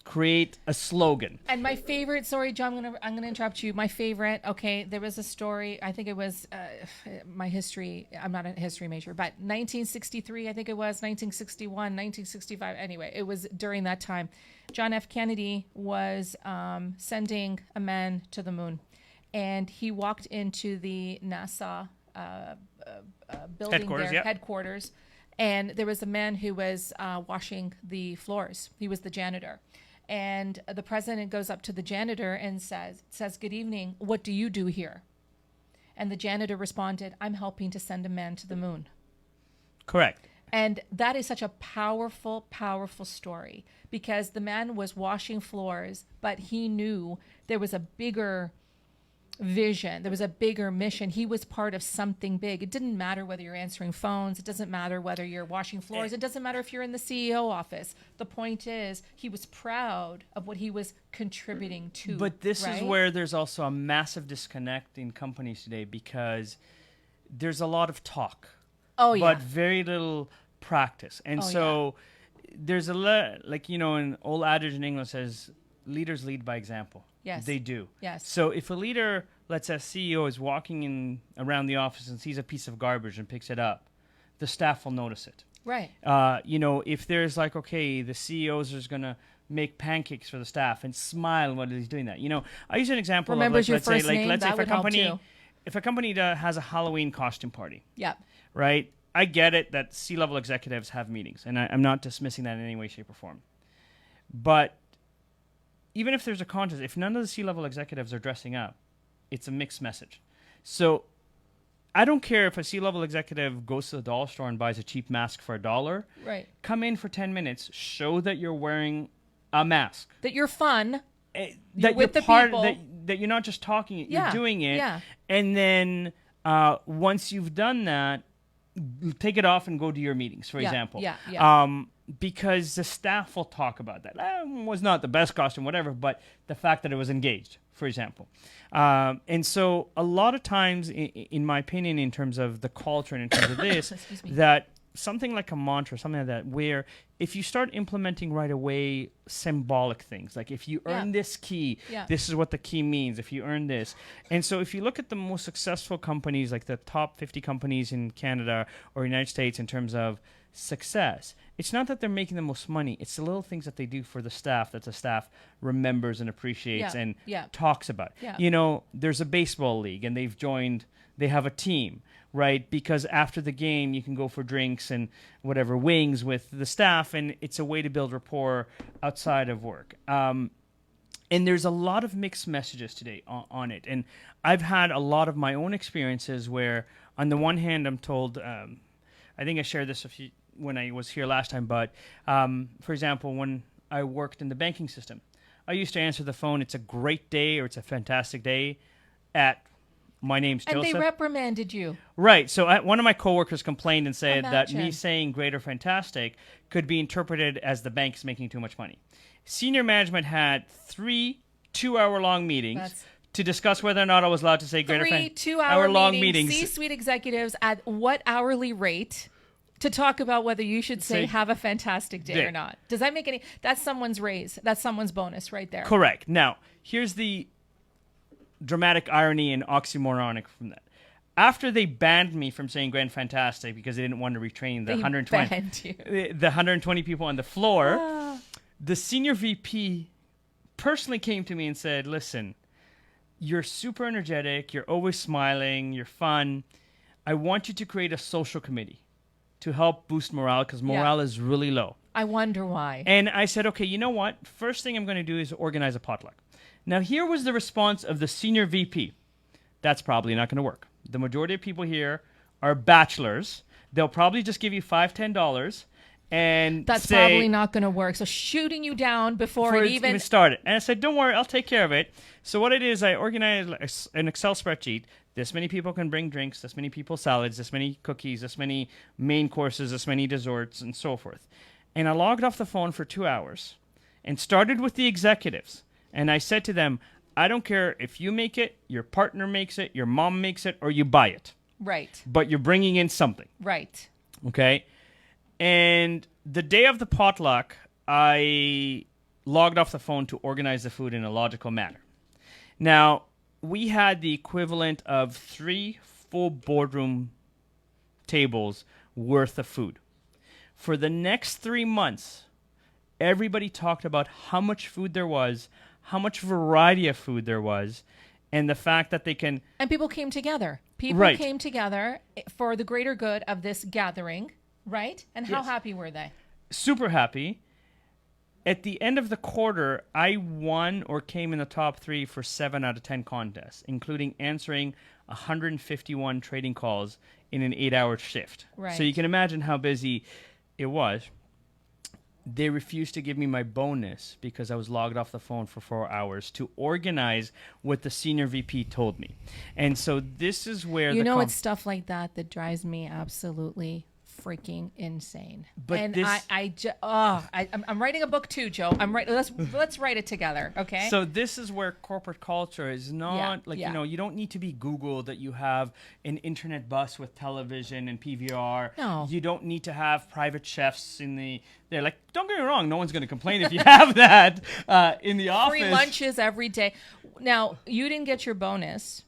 create a slogan. And my favorite, sorry, John, I'm gonna interrupt you. My favorite, okay, there was a story. I think it was my history. I'm not a history major, but 1963, I think it was 1961, 1965. Anyway, it was during that time. John F. Kennedy was sending a man to the moon, and he walked into the NASA building headquarters. And there was a man who was washing the floors. He was the janitor. And the president goes up to the janitor and says, "Good evening. What do you do here?" And the janitor responded, "I'm helping to send a man to the moon." Correct. And that is such a powerful, powerful story, because the man was washing floors, but he knew there was a bigger vision. There was a bigger mission. He was part of something big. It didn't matter whether you're answering phones. It doesn't matter whether you're washing floors. It doesn't matter if you're in the CEO office. The point is, he was proud of what he was contributing to. But this is where there's also a massive disconnect in companies today, because there's a lot of talk, but very little practice. And there's an old adage in English says, leaders lead by example. Yes. They do. Yes. So if a leader, let's say a CEO, is walking around the office and sees a piece of garbage and picks it up, the staff will notice it. Right. If there's the CEOs are going to make pancakes for the staff and smile while he's doing that. I use an example Remembers of your first name, let's say if a company has a Halloween costume party. Yeah. Right. I get it that C-level executives have meetings, and I'm not dismissing that in any way, shape, or form. But even if there's a contest, if none of the C-level executives are dressing up, it's a mixed message. So I don't care if a C-level executive goes to the dollar store and buys a cheap mask for $1. Right. Come in for 10 minutes, show that you're wearing a mask. That you're fun. That you're part of, that you're not just talking it, you're doing it. Yeah. And then once you've done that, take it off and go to your meetings, for example. Yeah. Because the staff will talk about that. Was not the best costume, whatever, but the fact that it was engaged, for example. And so a lot of times, in my opinion, in terms of the culture and in terms of this, that something like a mantra, something like that, where if you start implementing right away symbolic things, like if you earn this key, this is what the key means, if you earn this. And so if you look at the most successful companies, like the top 50 companies in Canada or United States in terms of success, it's not that they're making the most money, it's the little things that they do for the staff that the staff remembers and appreciates and talks about. There's a baseball league and they have a team, right? Because after the game you can go for drinks and whatever, wings with the staff, and it's a way to build rapport outside of work. And there's a lot of mixed messages today on it, and I've had a lot of my own experiences where on the one hand I'm told, I think I shared this when I was here last time, but for example, when I worked in the banking system, I used to answer the phone, it's a great day or it's a fantastic day at my name's Joseph. And they reprimanded you. Right. So one of my coworkers complained and said that me saying great or fantastic could be interpreted as the bank is making too much money. Senior management had 3 2-hour-long meetings to discuss whether or not I was allowed to say great or fantastic. 3 2-hour meetings. C-suite executives at what hourly rate to talk about whether you should say have a fantastic day or not. Does that make any... That's someone's raise. That's someone's bonus right there. Correct. Now, here's the dramatic irony and oxymoronic from that. After they banned me from saying great and fantastic because they didn't want to retrain the 120 people on the floor, the senior VP personally came to me and said, listen, you're super energetic, you're always smiling, you're fun. I want you to create a social committee to help boost morale because morale is really low. I wonder why. And I said, okay, you know what? First thing I'm going to do is organize a potluck. Now, here was the response of the senior VP. That's probably not going to work. The majority of people here are bachelors. They'll probably just give you $5, $10 and that's probably not going to work. So shooting you down before it even started. And I said, don't worry, I'll take care of it. So what I did is I organized an Excel spreadsheet. This many people can bring drinks, this many people salads, this many cookies, this many main courses, this many desserts, and so forth. And I logged off the phone for 2 hours and started with the executives. And I said to them, I don't care if you make it, your partner makes it, your mom makes it, or you buy it. Right. But you're bringing in something. Right. Okay? And the day of the potluck, I logged off the phone to organize the food in a logical manner. Now, we had the equivalent of 3 full boardroom tables worth of food. For the next 3 months, everybody talked about how much food there was, how much variety of food there was, and the fact that they can... And people came together. People Right. came together for the greater good of this gathering, right? And how Yes. happy were they? Super happy. At the end of the quarter, I won or came in the top 3 for 7 out of 10 contests, including answering 151 trading calls in an 8-hour shift. Right. So you can imagine how busy it was. They refused to give me my bonus because I was logged off the phone for 4 hours to organize what the senior VP told me. And so this is where It's stuff like that that drives me absolutely freaking insane. But and this- I'm writing a book too, Joe. Let's write it together, okay? So this is where corporate culture is not Yeah. you don't need to be Google that you have an internet bus with television and PVR. No. You don't need to have private chefs they're like, don't get me wrong, no one's going to complain if you have that in the office. Free lunches every day. Now, you didn't get your bonus,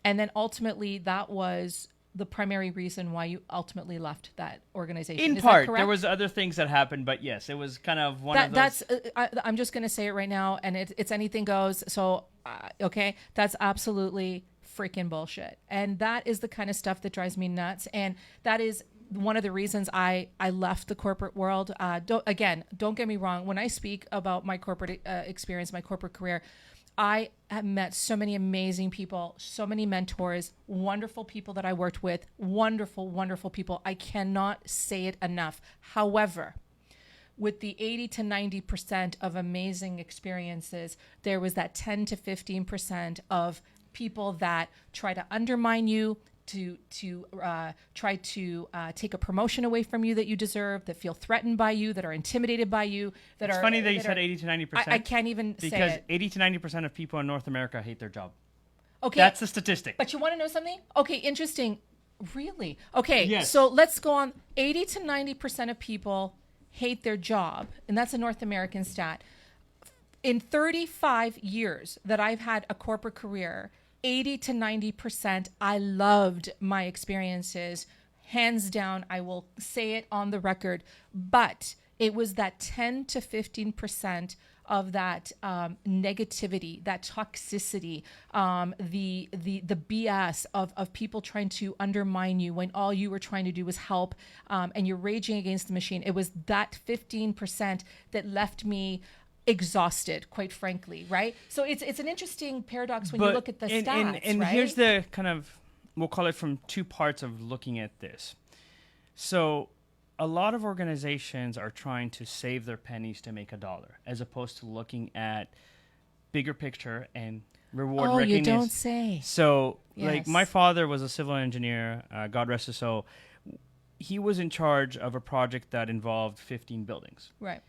and then ultimately that was the primary reason why you ultimately left that organization. In Is part, that correct? there was other things that happened, but yes, it was kind of one of those. I'm just going to say it right now, and it's anything goes. So, okay, that's absolutely freaking bullshit, and that is the kind of stuff that drives me nuts, and that is one of the reasons I left the corporate world. Don't get me wrong. When I speak about my corporate experience, my corporate career, I have met so many amazing people, so many mentors, wonderful people that I worked with, wonderful, wonderful people. I cannot say it enough. However, with the 80 to 90% of amazing experiences, there was that 10 to 15% of people that try to undermine you, to try to take a promotion away from you that you deserve, that feel threatened by you, that are intimidated by you, that It's are... funny that you said 80 to 90%. I can't even say because it. 80 to 90% of people in North America hate their job. Okay. That's the statistic. But you want to know something? Okay, interesting. Really? Okay, Yes. so let's go on. 80 to 90% of people hate their job, and that's a North American stat. In 35 years that I've had a corporate career, 80 to 90%, I loved my experiences. Hands down, I will say it on the record. But it was that 10 to 15% of that negativity, that toxicity, the BS of people trying to undermine you when all you were trying to do was help, and you're raging against the machine. It was that 15% that left me exhausted, quite frankly, right? So it's an interesting paradox when you look at the stats, and right? here's the kind of, we'll call it from 2 parts of looking at this. So a lot of organizations are trying to save their pennies to make a dollar, as opposed to looking at bigger picture and reward Oh, you recognition. don't say. So, like, Yes. my father was a civil engineer, God rest his soul. He was in charge of a project that involved 15 buildings. Right.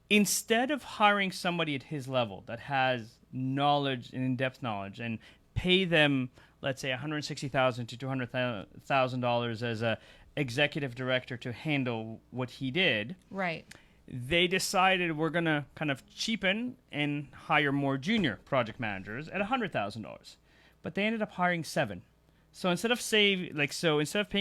Instead of hiring somebody at his level that has knowledge and in-depth knowledge and pay them, let's say, $160,000 to $200,000 as a executive director to handle what he did, Right. they decided we're going to kind of cheapen and hire more junior project managers at $100,000. But they ended up hiring 7. So instead of paying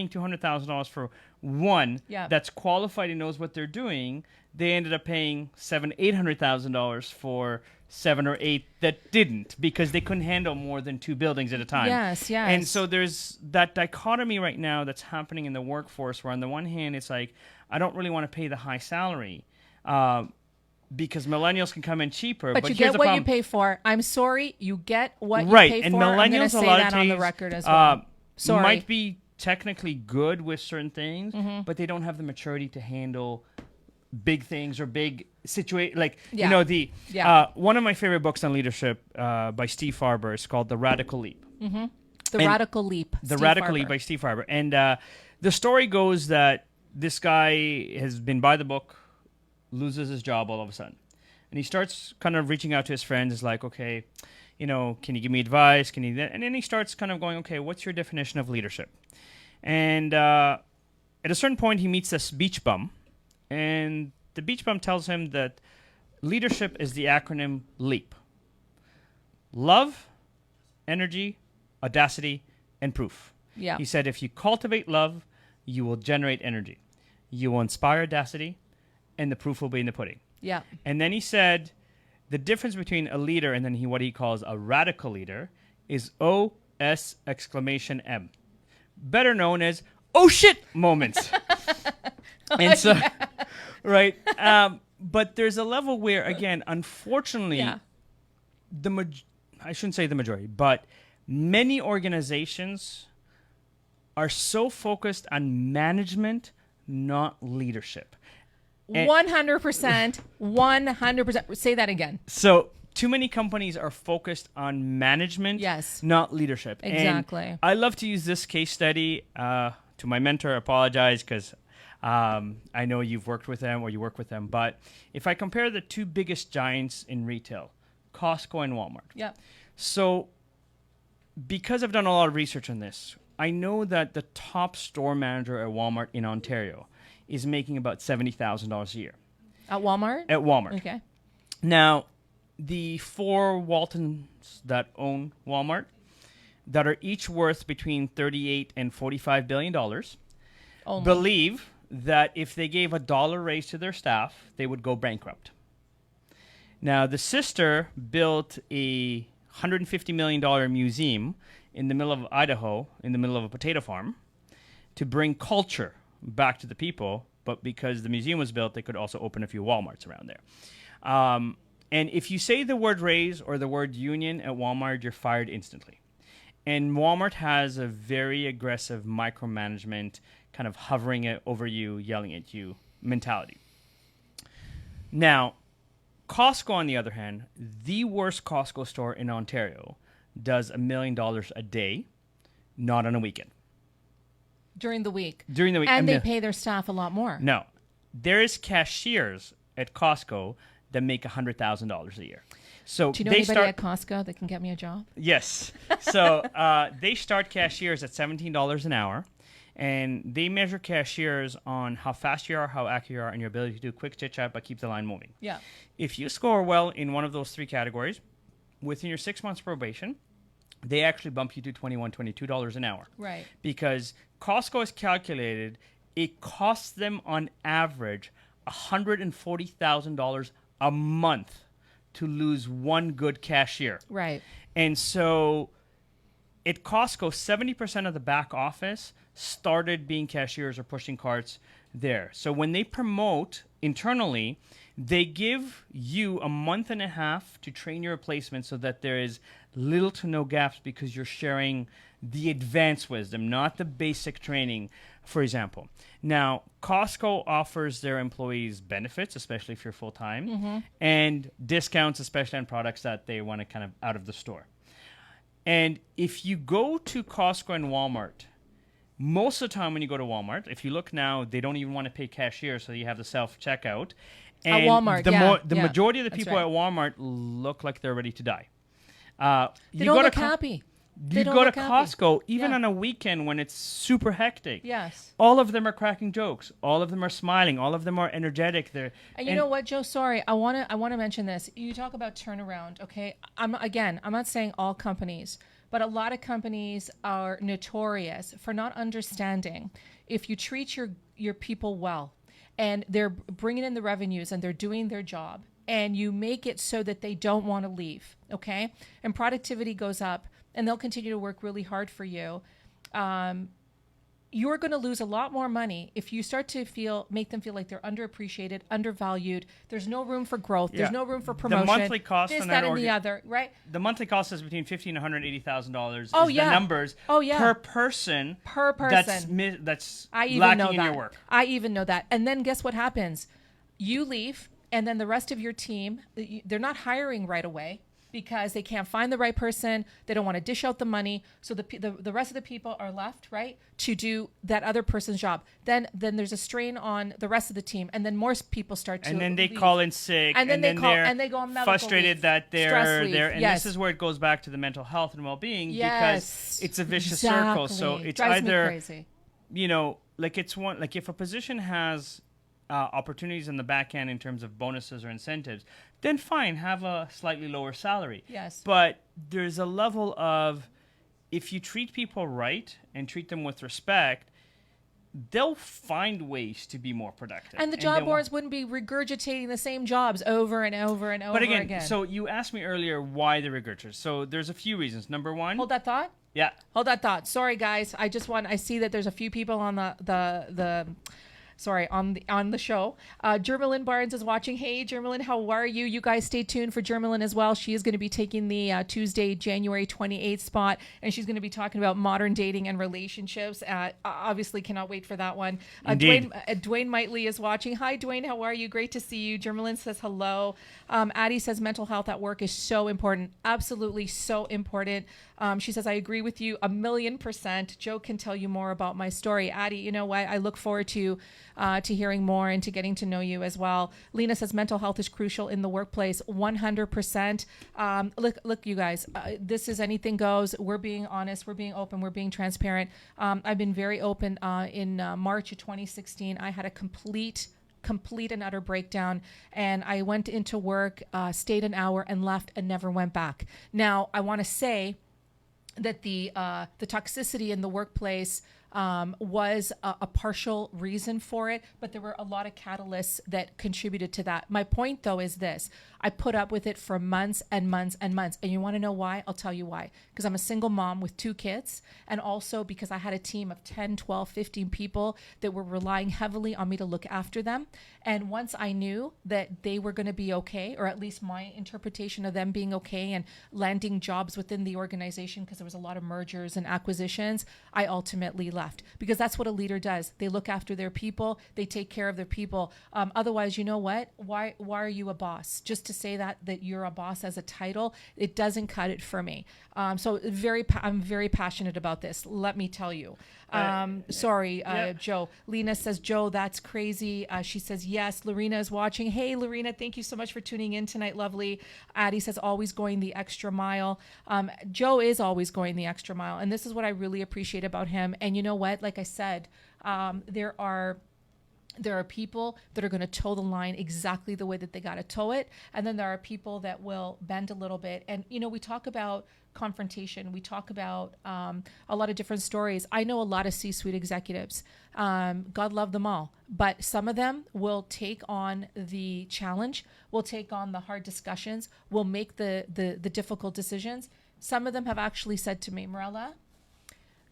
$200,000 for one Yeah. that's qualified and knows what they're doing, they ended up paying $800,000 for 7 or 8 that didn't, because they couldn't handle more than 2 buildings at a time. Yes, yes. And so there's that dichotomy right now that's happening in the workforce, where on the one hand it's like, I don't really want to pay the high salary because millennials can come in cheaper. But you here's get the what problem. you pay for. I'm sorry, you get what Right, you pay and for. I'm going to millennials say a lot that of on the times, record as well. Sorry. might be technically good with certain things, Mm-hmm. but they don't have the maturity to handle big things or big situation. Like, Yeah. you know, Yeah. one of my favorite books on leadership by Steve Farber is called The Radical Leap. The and Radical Leap. The Steve Radical Leap Farber. by Steve Farber. And the story goes that this guy has been by the book, loses his job all of a sudden. And he starts kind of reaching out to his friends. Is like, okay, you know, can you give me advice? Can you? And then he starts kind of going, okay, what's your definition of leadership? And at a certain point, he meets this beach bum. And the beach bum tells him that leadership is the acronym LEAP. Love, energy, audacity, and proof. Yeah. He said if you cultivate love, you will generate energy. You will inspire audacity, and the proof will be in the pudding. Yeah. And then he said the difference between a leader and then what he calls a radical leader is OS exclamation M. Better known as oh shit moments. And so, right. But there's a level where, again, unfortunately, I shouldn't say the majority, but many organizations are so focused on management, not leadership. 100%. 100%. Say that again. So too many companies are focused on management, not leadership. Exactly. And I love to use this case study. To my mentor, I apologize because I know you've worked with them or you work with them. But if I compare the two biggest giants in retail, Costco and Walmart. Yeah. So because I've done a lot of research on this, I know that the top store manager at Walmart in Ontario is making about $70,000 a year. At Walmart? At Walmart. Okay. Now, the four Waltons that own Walmart that are each worth between $38 and $45 billion believe that if they gave $1 raise to their staff, they would go bankrupt. Now, the sister built a $150 million museum in the middle of Idaho, in the middle of a potato farm, to bring culture back to the people. But because the museum was built, they could also open a few Walmarts around there. And if you say the word raise or the word union at Walmart, you're fired instantly. And Walmart has a very aggressive micromanagement, kind of hovering it over you, yelling at you mentality. Now, Costco, on the other hand, the worst Costco store in Ontario, does $1 million a day, not on a weekend. During the week. During the week. And they pay their staff a lot more. No. There is cashiers at Costco that make $100,000 a year. So do you know anybody at Costco that can get me a job? Yes. So they start cashiers at $17 an hour, and they measure cashiers on how fast you are, how accurate you are, and your ability to do quick chit-chat but keep the line moving. Yeah. If you score well in one of those three categories, within your 6 months probation, they actually bump you to $21, $22 an hour. Right. Because Costco has calculated it costs them on average $140,000 a month to lose one good cashier. Right. And so at Costco, 70% of the back office started being cashiers or pushing carts there. So when they promote internally, they give you a month and a half to train your replacement so that there is little to no gaps because you're sharing the advanced wisdom, not the basic training, for example. Now, Costco offers their employees benefits, especially if you're full-time, and discounts, especially on products that they want to kind of out of the store. And if you go to Costco and Walmart, most of the time when you go to Walmart, if you look now, they don't even want to pay cashier, so you have the self-checkout. And at Walmart, the majority of the people at Walmart look like they're ready to die. They don't look happy. You go to Costco, even on a weekend when it's super hectic. Yes. All of them are cracking jokes. All of them are smiling. All of them are energetic. And you know what, Joe? Sorry, I want to mention this. You talk about turnaround, okay? I'm not saying all companies, but a lot of companies are notorious for not understanding if you treat your people well, and they're bringing in the revenues and they're doing their job, and you make it so that they don't want to leave, okay? And productivity goes up, and they'll continue to work really hard for you. You're going to lose a lot more money if you start to make them feel like they're underappreciated, undervalued. There's no room for growth. There's no room for promotion. The monthly cost this, that, and the other, right? The monthly cost is between $50,000 and $180,000. Oh, yeah. The numbers per person. Per person. That's I even lacking know in that. your work. I even know that. And then guess what happens? You leave, and then the rest of your team, they're not hiring right away, because they can't find the right person. They don't want to dish out the money. So the rest of the people are left, right, to do that other person's job. Then there's a strain on the rest of the team, and then more people start to And then they leave. Call in sick, and then they go on medical frustrated leave, that they're there. And yes. this is where it goes back to the mental health and well-being, yes. because it's a vicious circle. So it's Drives either, me crazy. like it's one, like if a position has opportunities in the back end in terms of bonuses or incentives, then fine, have a slightly lower salary. Yes. But there's a level of, if you treat people right and treat them with respect, they'll find ways to be more productive. And the job boards wouldn't be regurgitating the same jobs over and over and over again. But again, so you asked me earlier why the regurgitation. So there's a few reasons. Number one. Hold that thought. Yeah. Hold that thought. Sorry, guys. I see that there's a few people on on the show. Jermelyn Barnes is watching. Hey, Jermelyn, how are you? You guys stay tuned for Jermelyn as well. She is going to be taking the Tuesday, January 28th spot, and she's going to be talking about modern dating and relationships. Obviously, cannot wait for that one. Dwayne Mitely is watching. Hi, Dwayne, how are you? Great to see you. Jermelyn says hello. Addie says mental health at work is so important. Absolutely so important. She says, I agree with you 1,000,000%. Joe can tell you more about my story. Addie, you know what? I look forward to hearing more and to getting to know you as well. Lena says mental health is crucial in the workplace. 100%. Look, you guys, this is anything goes. We're being honest. We're being open. We're being transparent. I've been very open. In March of 2016, I had a complete and utter breakdown, and I went into work, stayed an hour and left and never went back. Now, I want to say that the toxicity in the workplace was a partial reason for it, but there were a lot of catalysts that contributed to that. My point, though, is this. I put up with it for months and months and months. And you want to know why? I'll tell you why. Because I'm a single mom with 2 kids, and also because I had a team of 10, 12, 15 people that were relying heavily on me to look after them. And once I knew that they were going to be okay, or at least my interpretation of them being okay and landing jobs within the organization, because there was a lot of mergers and acquisitions, I ultimately left. Because that's what a leader does. They look after their people. They take care of their people. Otherwise, you know what? Why are you a boss? Just to say that you're a boss as a title, it doesn't cut it for me. So I'm very passionate about this. Let me tell you. Joe. Lena says, Joe, that's crazy. She says, yes. Lorena is watching. Hey, Lorena, thank you so much for tuning in tonight. Lovely. Addie says, always going the extra mile. Joe is always going the extra mile. And this is what I really appreciate about him. And you know what? Like I said, there are people that are going to toe the line exactly the way that they got to toe it. And then there are people that will bend a little bit. And, we talk about confrontation. We talk about a lot of different stories. I know a lot of C-suite executives. God love them all. But some of them will take on the challenge, will take on the hard discussions, will make the difficult decisions. Some of them have actually said to me, Morella,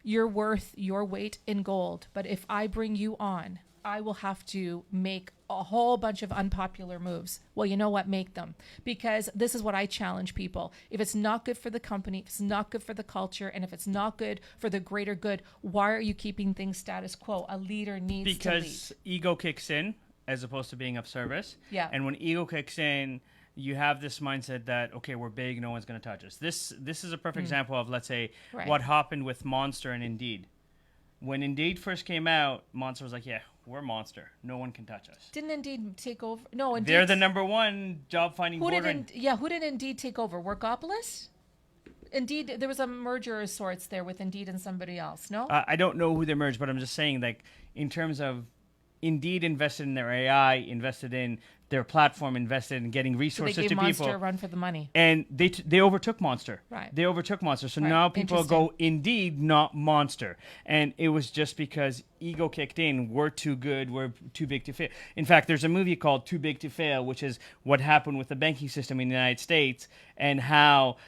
you're worth your weight in gold. But if I bring you on, I will have to make a whole bunch of unpopular moves. Well, you know what? Make them. Because this is what I challenge people. If it's not good for the company, if it's not good for the culture, and if it's not good for the greater good, why are you keeping things status quo? A leader needs to lead. Because ego kicks in as opposed to being of service. Yeah. And when ego kicks in, you have this mindset that, okay, we're big, no one's going to touch us. This is a perfect example of, let's say, what happened with Monster and Indeed. When Indeed first came out, Monster was like, yeah, we're Monster. No one can touch us. Didn't Indeed take over? No, Indeed. They're the number one job finding board. Who did Indeed take over? Workopolis? Indeed, there was a merger of sorts there with Indeed and somebody else, no? I don't know who they merged, but I'm just saying, like, in terms of Indeed invested in their AI, invested in their platform, invested in getting resources to people. So they gave Monster a run for the money. And they overtook Monster. Right. They overtook Monster. So now people go Indeed, not Monster. And it was just because ego kicked in. We're too good. We're too big to fail. In fact, there's a movie called Too Big to Fail, which is what happened with the banking system in the United States and how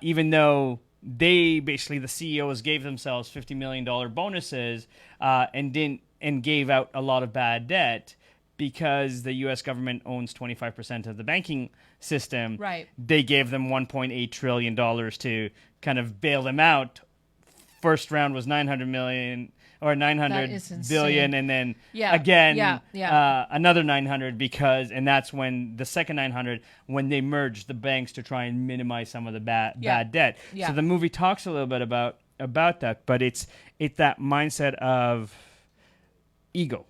even though they basically, the CEOs gave themselves $50 million bonuses and gave out a lot of bad debt, because the U.S. government owns 25% of the banking system, they gave them $1.8 trillion to kind of bail them out. First round was $900 million or $900 billion, and then another 900 because, and that's when the second 900 when they merged the banks to try and minimize some of the bad debt. Yeah. So the movie talks a little bit about that, but it's that mindset of ego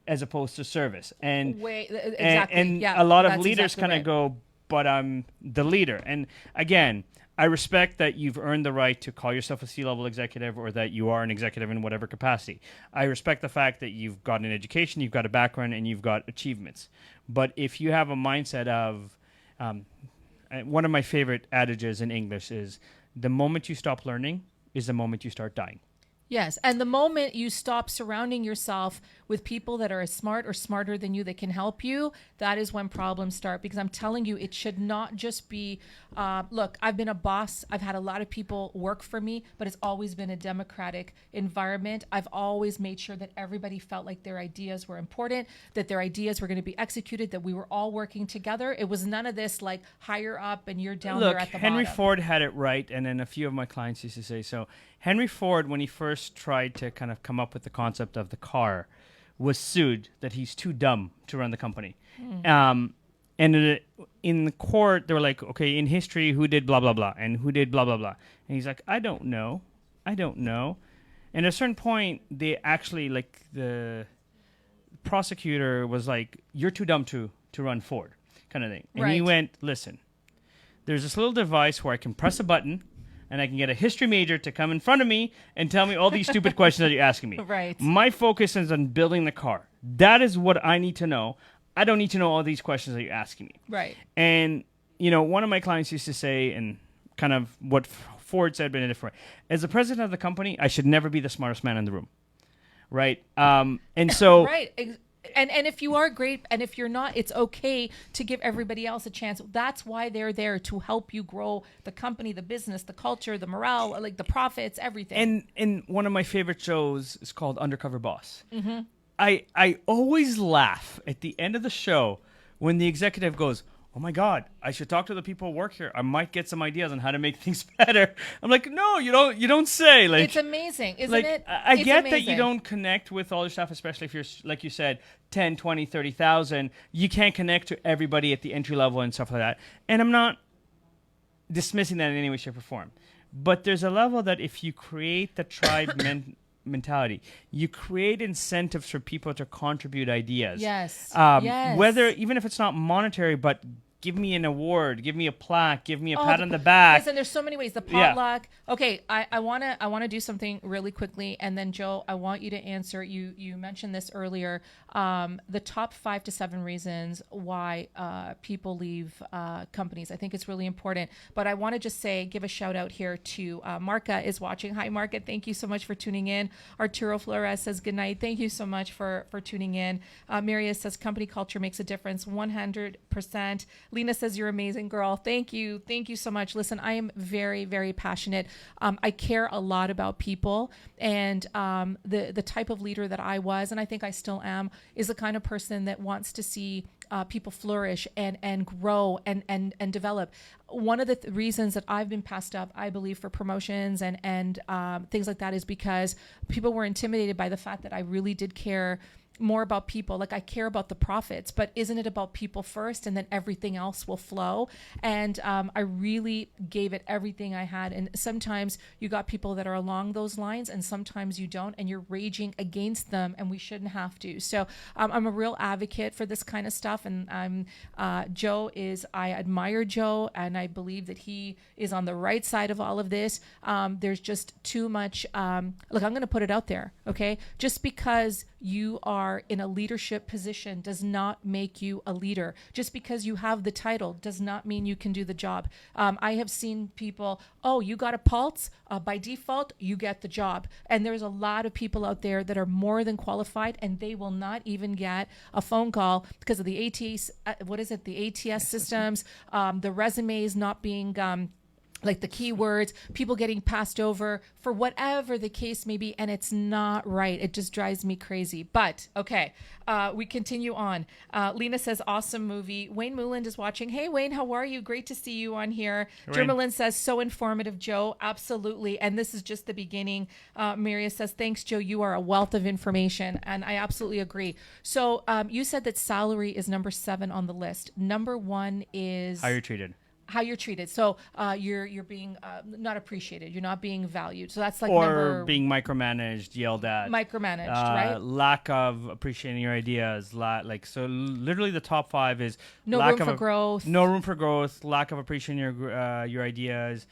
as opposed to service, and a lot of leaders kind of go, but I'm the leader. And again, I respect that you've earned the right to call yourself a C-level executive or that you are an executive in whatever capacity. I respect the fact that you've got an education, you've got a background, and you've got achievements. But if you have a mindset of, one of my favorite adages in English is, the moment you stop learning is the moment you start dying. Yes. And the moment you stop surrounding yourself with people that are as smart or smarter than you that can help you, that is when problems start. Because I'm telling you, it should not just be, look, I've been a boss. I've had a lot of people work for me, but it's always been a democratic environment. I've always made sure that everybody felt like their ideas were important, that their ideas were going to be executed, that we were all working together. It was none of this like higher up and you're down there at the Henry bottom. Ford had it right. And then a few of my clients used to say, so Henry Ford, when he first tried to kind of come up with the concept of the car, was sued that he's too dumb to run the company. And in the court, they were like, okay, in history, who did blah, blah, blah, and who did blah, blah, blah. And he's like, I don't know. And at a certain point, they actually, like, the prosecutor was like, you're too dumb to run Ford, kind of thing. And he went, listen, there's this little device where I can press a button, and I can get a history major to come in front of me and tell me all these stupid questions that you're asking me. Right. My focus is on building the car. That is what I need to know. I don't need to know all these questions that you're asking me. Right. And, one of my clients used to say, and kind of what Ford said, but in a different way, as the president of the company, I should never be the smartest man in the room. Right. And so... Right. And if you are great, and if you're not, it's okay to give everybody else a chance. That's why they're there, to help you grow the company, the business, the culture, the morale, like the profits, everything. And one of my favorite shows is called Undercover Boss. Mm-hmm. I always laugh at the end of the show when the executive goes, oh my God, I should talk to the people who work here. I might get some ideas on how to make things better. I'm like, no, you don't say. Like, it's amazing, isn't like, it? I get that you don't connect with all your staff, especially if you're, like you said, 10, 20, 30,000. You can't connect to everybody at the entry level and stuff like that. And I'm not dismissing that in any way, shape, or form. But there's a level that if you create the tribe mentality, you create incentives for people to contribute ideas. Yes. Whether, even if it's not monetary, but give me an award, give me a plaque, give me a pat on the back. Listen, there's so many ways. The potluck. Yeah. Okay, I wanna do something really quickly, and then Joe, I want you to answer. You mentioned this earlier. The top 5 to 7 reasons why people leave companies. I think it's really important. But I want to just give a shout out here to Marca is watching. Hi, Marca. Thank you so much for tuning in. Arturo Flores says good night. Thank you so much for tuning in. Maria says company culture makes a difference. 100%. Lena says you're amazing, girl. Thank you. Thank you so much. Listen, I am very, very passionate. I care a lot about people, and the type of leader that I was, and I think I still am, is the kind of person that wants to see people flourish and grow and develop. One of the reasons that I've been passed up, I believe, for promotions and things like that is because people were intimidated by the fact that I really did care more about people. Like, I care about the profits, but isn't it about people first, and then everything else will flow? And I really gave it everything I had. And sometimes you got people that are along those lines, and sometimes you don't, and you're raging against them, and we shouldn't have to. So I'm a real advocate for this kind of stuff. And I admire Joe, and I believe that he is on the right side of all of this. There's just too much. Look, I'm going to put it out there. Okay. Just because you are in a leadership position does not make you a leader. Just because you have the title does not mean you can do the job. I have seen people, you got a pulse, by default, you get the job. And there's a lot of people out there that are more than qualified, and they will not even get a phone call because of the ATS systems, the resumes not being like the keywords, people getting passed over for whatever the case may be, and it's not right. It just drives me crazy. But, okay, we continue on. Lena says, awesome movie. Wayne Mooland is watching. Hey, Wayne, how are you? Great to see you on here. Jermalyn says, so informative, Joe. Absolutely. And this is just the beginning. Maria says, thanks, Joe. You are a wealth of information. And I absolutely agree. So you said that salary is number 7 on the list. Number 1 is... how you're treated. how you're treated. So you're being not appreciated. You're not being valued. So that's like or being micromanaged, yelled at, micromanaged, right? Lack of appreciating your ideas. So literally the top 5 is no room for growth. No room for growth. Lack of appreciating your ideas.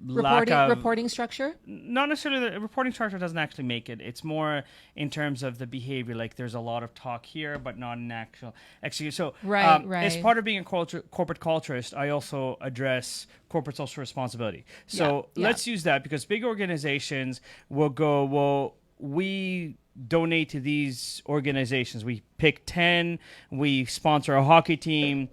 Reporting structure? Not necessarily. The reporting structure doesn't actually make it. It's more in terms of the behavior. Like there's a lot of talk here, but not an actual execution. So right. As part of being a corporate culturist, I also address corporate social responsibility. So let's use that, because big organizations will go, well, we donate to these organizations. We pick 10. We sponsor a hockey team.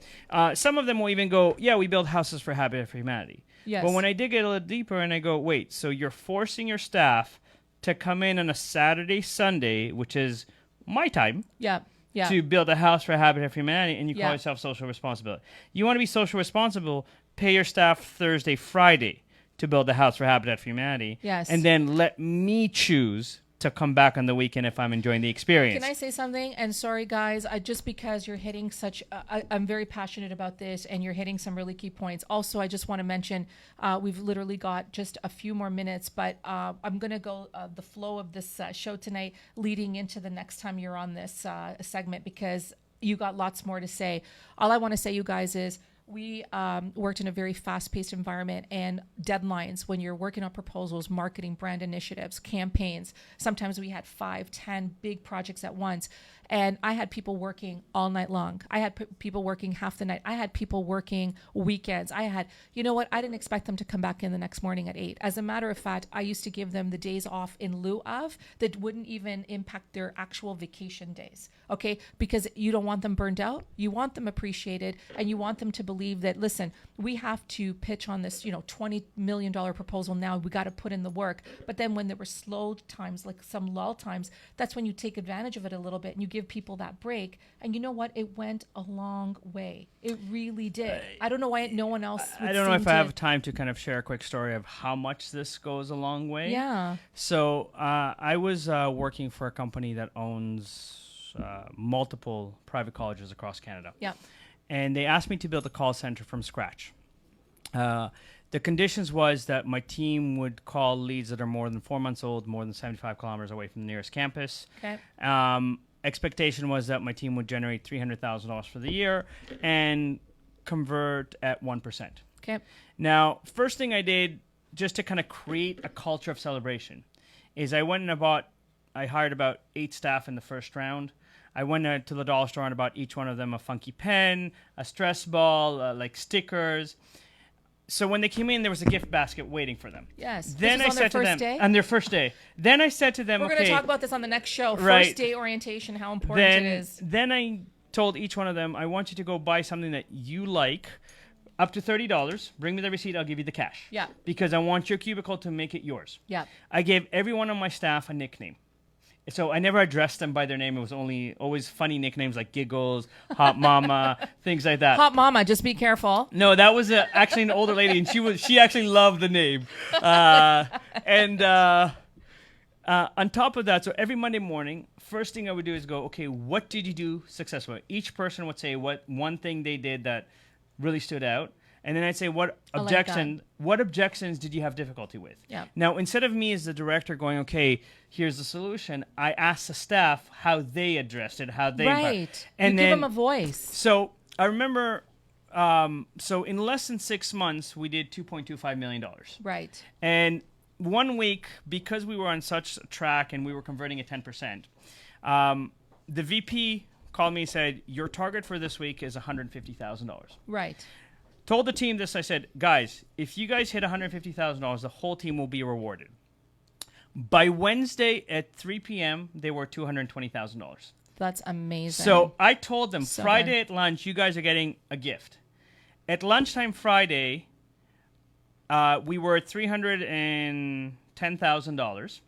Some of them will even go, yeah, we build houses for Habitat for Humanity. Yes. But when I dig it a little deeper and I go, wait, so you're forcing your staff to come in on a Saturday, Sunday, which is my time, to build a house for Habitat for Humanity, and you call yourself social responsibility. You want to be social responsible, pay your staff Thursday, Friday to build a house for Habitat for Humanity. Yes. And then let me choose to come back on the weekend if I'm enjoying the experience. Can I say something? And sorry, guys, just because you're hitting such, I'm very passionate about this, and you're hitting some really key points. Also, I just want to mention, we've literally got just a few more minutes, but I'm going to go the flow of this show tonight leading into the next time you're on this segment, because you got lots more to say. All I want to say, you guys, is we worked in a very fast-paced environment, and deadlines when you're working on proposals, marketing, brand initiatives, campaigns. Sometimes we had 5, 10 big projects at once. And I had people working all night long. I had people working half the night. I had people working weekends. You know what? I didn't expect them to come back in the next morning at 8. As a matter of fact, I used to give them the days off in lieu of that wouldn't even impact their actual vacation days. Okay? Because you don't want them burned out. You want them appreciated, and you want them to believe that, listen, we have to pitch on this, $20 million proposal now. We got to put in the work. But then when there were slow times, like some lull times, that's when you take advantage of it a little bit and you give people that break. And you know what? It went a long way. It really did. I don't know why no one else would I don't know if I have time to kind of share a quick story of how much this goes a long way. Yeah. So I was working for a company that owns multiple private colleges across Canada. Yeah. And they asked me to build a call center from scratch. The conditions was that my team would call leads that are more than 4 months old, more than 75 kilometers away from the nearest campus. Okay. Expectation was that my team would generate $300,000 for the year and convert at 1%. Okay. Now, first thing I did, just to kind of create a culture of celebration, is I hired about 8 staff in the first round. I went to the dollar store and bought each one of them a funky pen, a stress ball, like stickers. So when they came in, there was a gift basket waiting for them. Yes. Then I said to them, on their first day. Then I said to them, we're going to talk about this on the next show. Right. First day orientation, how important it is. Then I told each one of them, I want you to go buy something that you like, up to $30. Bring me the receipt. I'll give you the cash. Yeah. Because I want your cubicle to make it yours. Yeah. I gave every one of my staff a nickname. So I never addressed them by their name. It was always funny nicknames like Giggles, Hot Mama, things like that. Hot Mama, just be careful. No, that was actually an older lady, and she actually loved the name. And on top of that, so every Monday morning, first thing I would do is go, okay, what did you do successfully? Each person would say what one thing they did that really stood out. And then I'd say, what objections did you have difficulty with? Yeah. Now, instead of me as the director going, okay, here's the solution, I asked the staff how they addressed it, how they... Right. And you give them a voice. So I remember, so in less than 6 months, we did $2.25 million. Right. And 1 week, because we were on such a track and we were converting at 10%, the VP called me and said, your target for this week is $150,000. Right. Told the team this, I said, guys, if you guys hit $150,000, the whole team will be rewarded. By Wednesday at 3 p.m., they were $220,000. That's amazing. So I told them, Friday at lunch, you guys are getting a gift. At lunchtime Friday, we were at $310,000.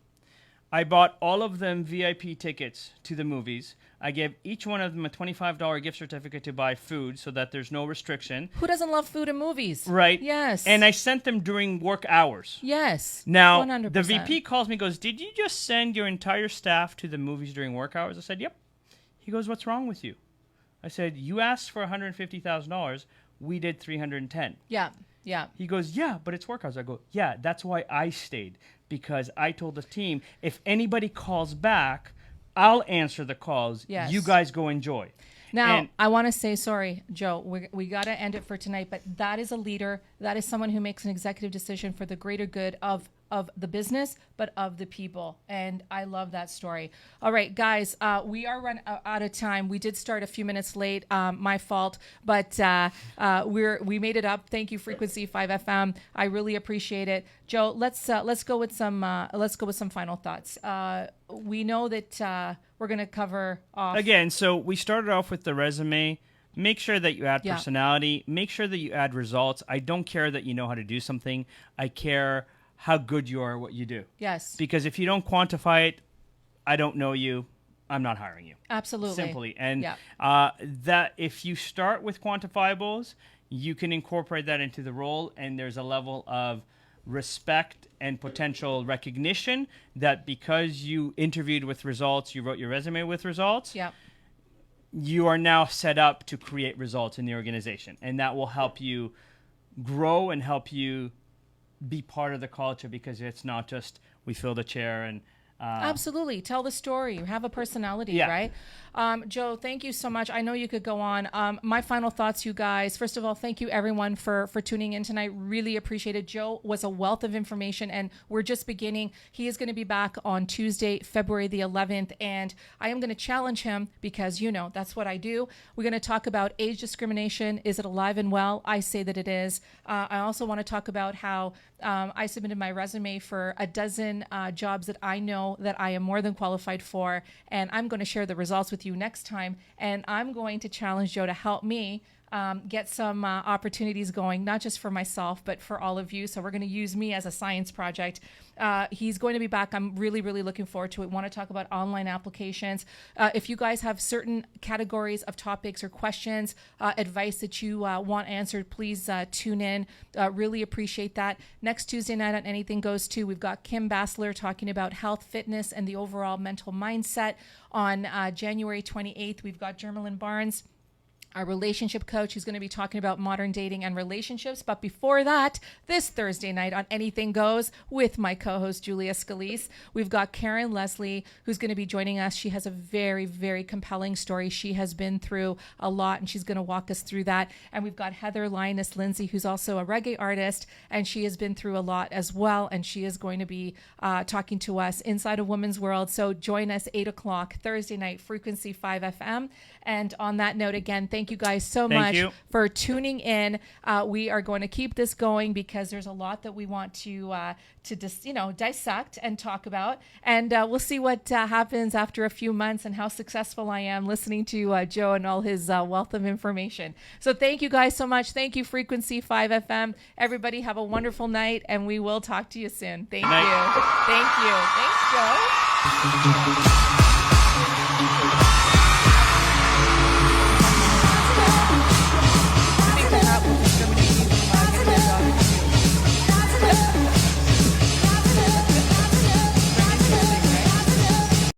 I bought all of them VIP tickets to the movies. I gave each one of them a $25 gift certificate to buy food so that there's no restriction. Who doesn't love food and movies? Right. Yes. And I sent them during work hours. Yes. Now, 100%. the VP calls me and goes, did you just send your entire staff to the movies during work hours? I said, yep. He goes, what's wrong with you? I said, you asked for $150,000. we did 310. Yeah. Yeah. He goes, yeah, but it's workouts. I go, yeah, that's why I stayed, because I told the team, if anybody calls back, I'll answer the calls. Yes. You guys go enjoy. Now, I want to say, sorry, Joe, we got to end it for tonight, but that is a leader. That is someone who makes an executive decision for the greater good of the business, but of the people. And I love that story. All right, guys, we are run out of time. We did start a few minutes late, my fault, but we made it up. Thank you, Frequency 5 FM. I really appreciate it. Joe, let's go with some final thoughts. We know that we're going to cover off again. So we started off with the resume. Make sure that you add personality. Make sure that you add results. I don't care that you know how to do something. I care how good you are at what you do. Yes. Because if you don't quantify it, I don't know you, I'm not hiring you. Absolutely. Simply. And that if you start with quantifiables, you can incorporate that into the role, and there's a level of respect and potential recognition that because you interviewed with results, you wrote your resume with results, you are now set up to create results in the organization. And that will help you grow and help you be part of the culture, because it's not just we fill the chair and absolutely tell the story, have a personality, right? Joe, thank you so much. I know you could go on. My final thoughts, you guys. First of all, thank you everyone for tuning in tonight. Really appreciate it. Joe was a wealth of information, and we're just beginning. He is going to be back on Tuesday, February the 11th, and I am going to challenge him because, that's what I do. We're going to talk about age discrimination. Is it alive and well? I say that it is. I also want to talk about how I submitted my resume for a dozen jobs that I know that I am more than qualified for, and I'm going to share the results with you next time, and I'm going to challenge Joe to help me get some opportunities going, not just for myself, but for all of you. So we're going to use me as a science project. He's going to be back. I'm really, really looking forward to it. Want to talk about online applications. If you guys have certain categories of topics or questions, advice that you want answered, please tune in. Really appreciate that. Next Tuesday night on Anything Goes To, we've got Kim Bassler talking about health, fitness, and the overall mental mindset. On January 28th, we've got Jermelyn Barnes, our relationship coach, who's going to be talking about modern dating and relationships. But before that, this Thursday night on Anything Goes with my co-host Julia Scalise, we've got Karen Leslie, who's going to be joining us. She has a very, very compelling story. She has been through a lot, and she's going to walk us through that. And we've got Heather Linus Lindsay, who's also a reggae artist, and she has been through a lot as well. And she is going to be talking to us inside a woman's world. So join us 8 o'clock Thursday night, Frequency 5 FM. And on that note, again, thank you guys so much for tuning in. We are going to keep this going because there's a lot that we want to dissect and talk about. And we'll see what happens after a few months and how successful I am listening to Joe and all his wealth of information. So thank you guys so much. Thank you, Frequency 5 FM. Everybody have a wonderful night, and we will talk to you soon. Thank you. Thank you. Thanks, Joe.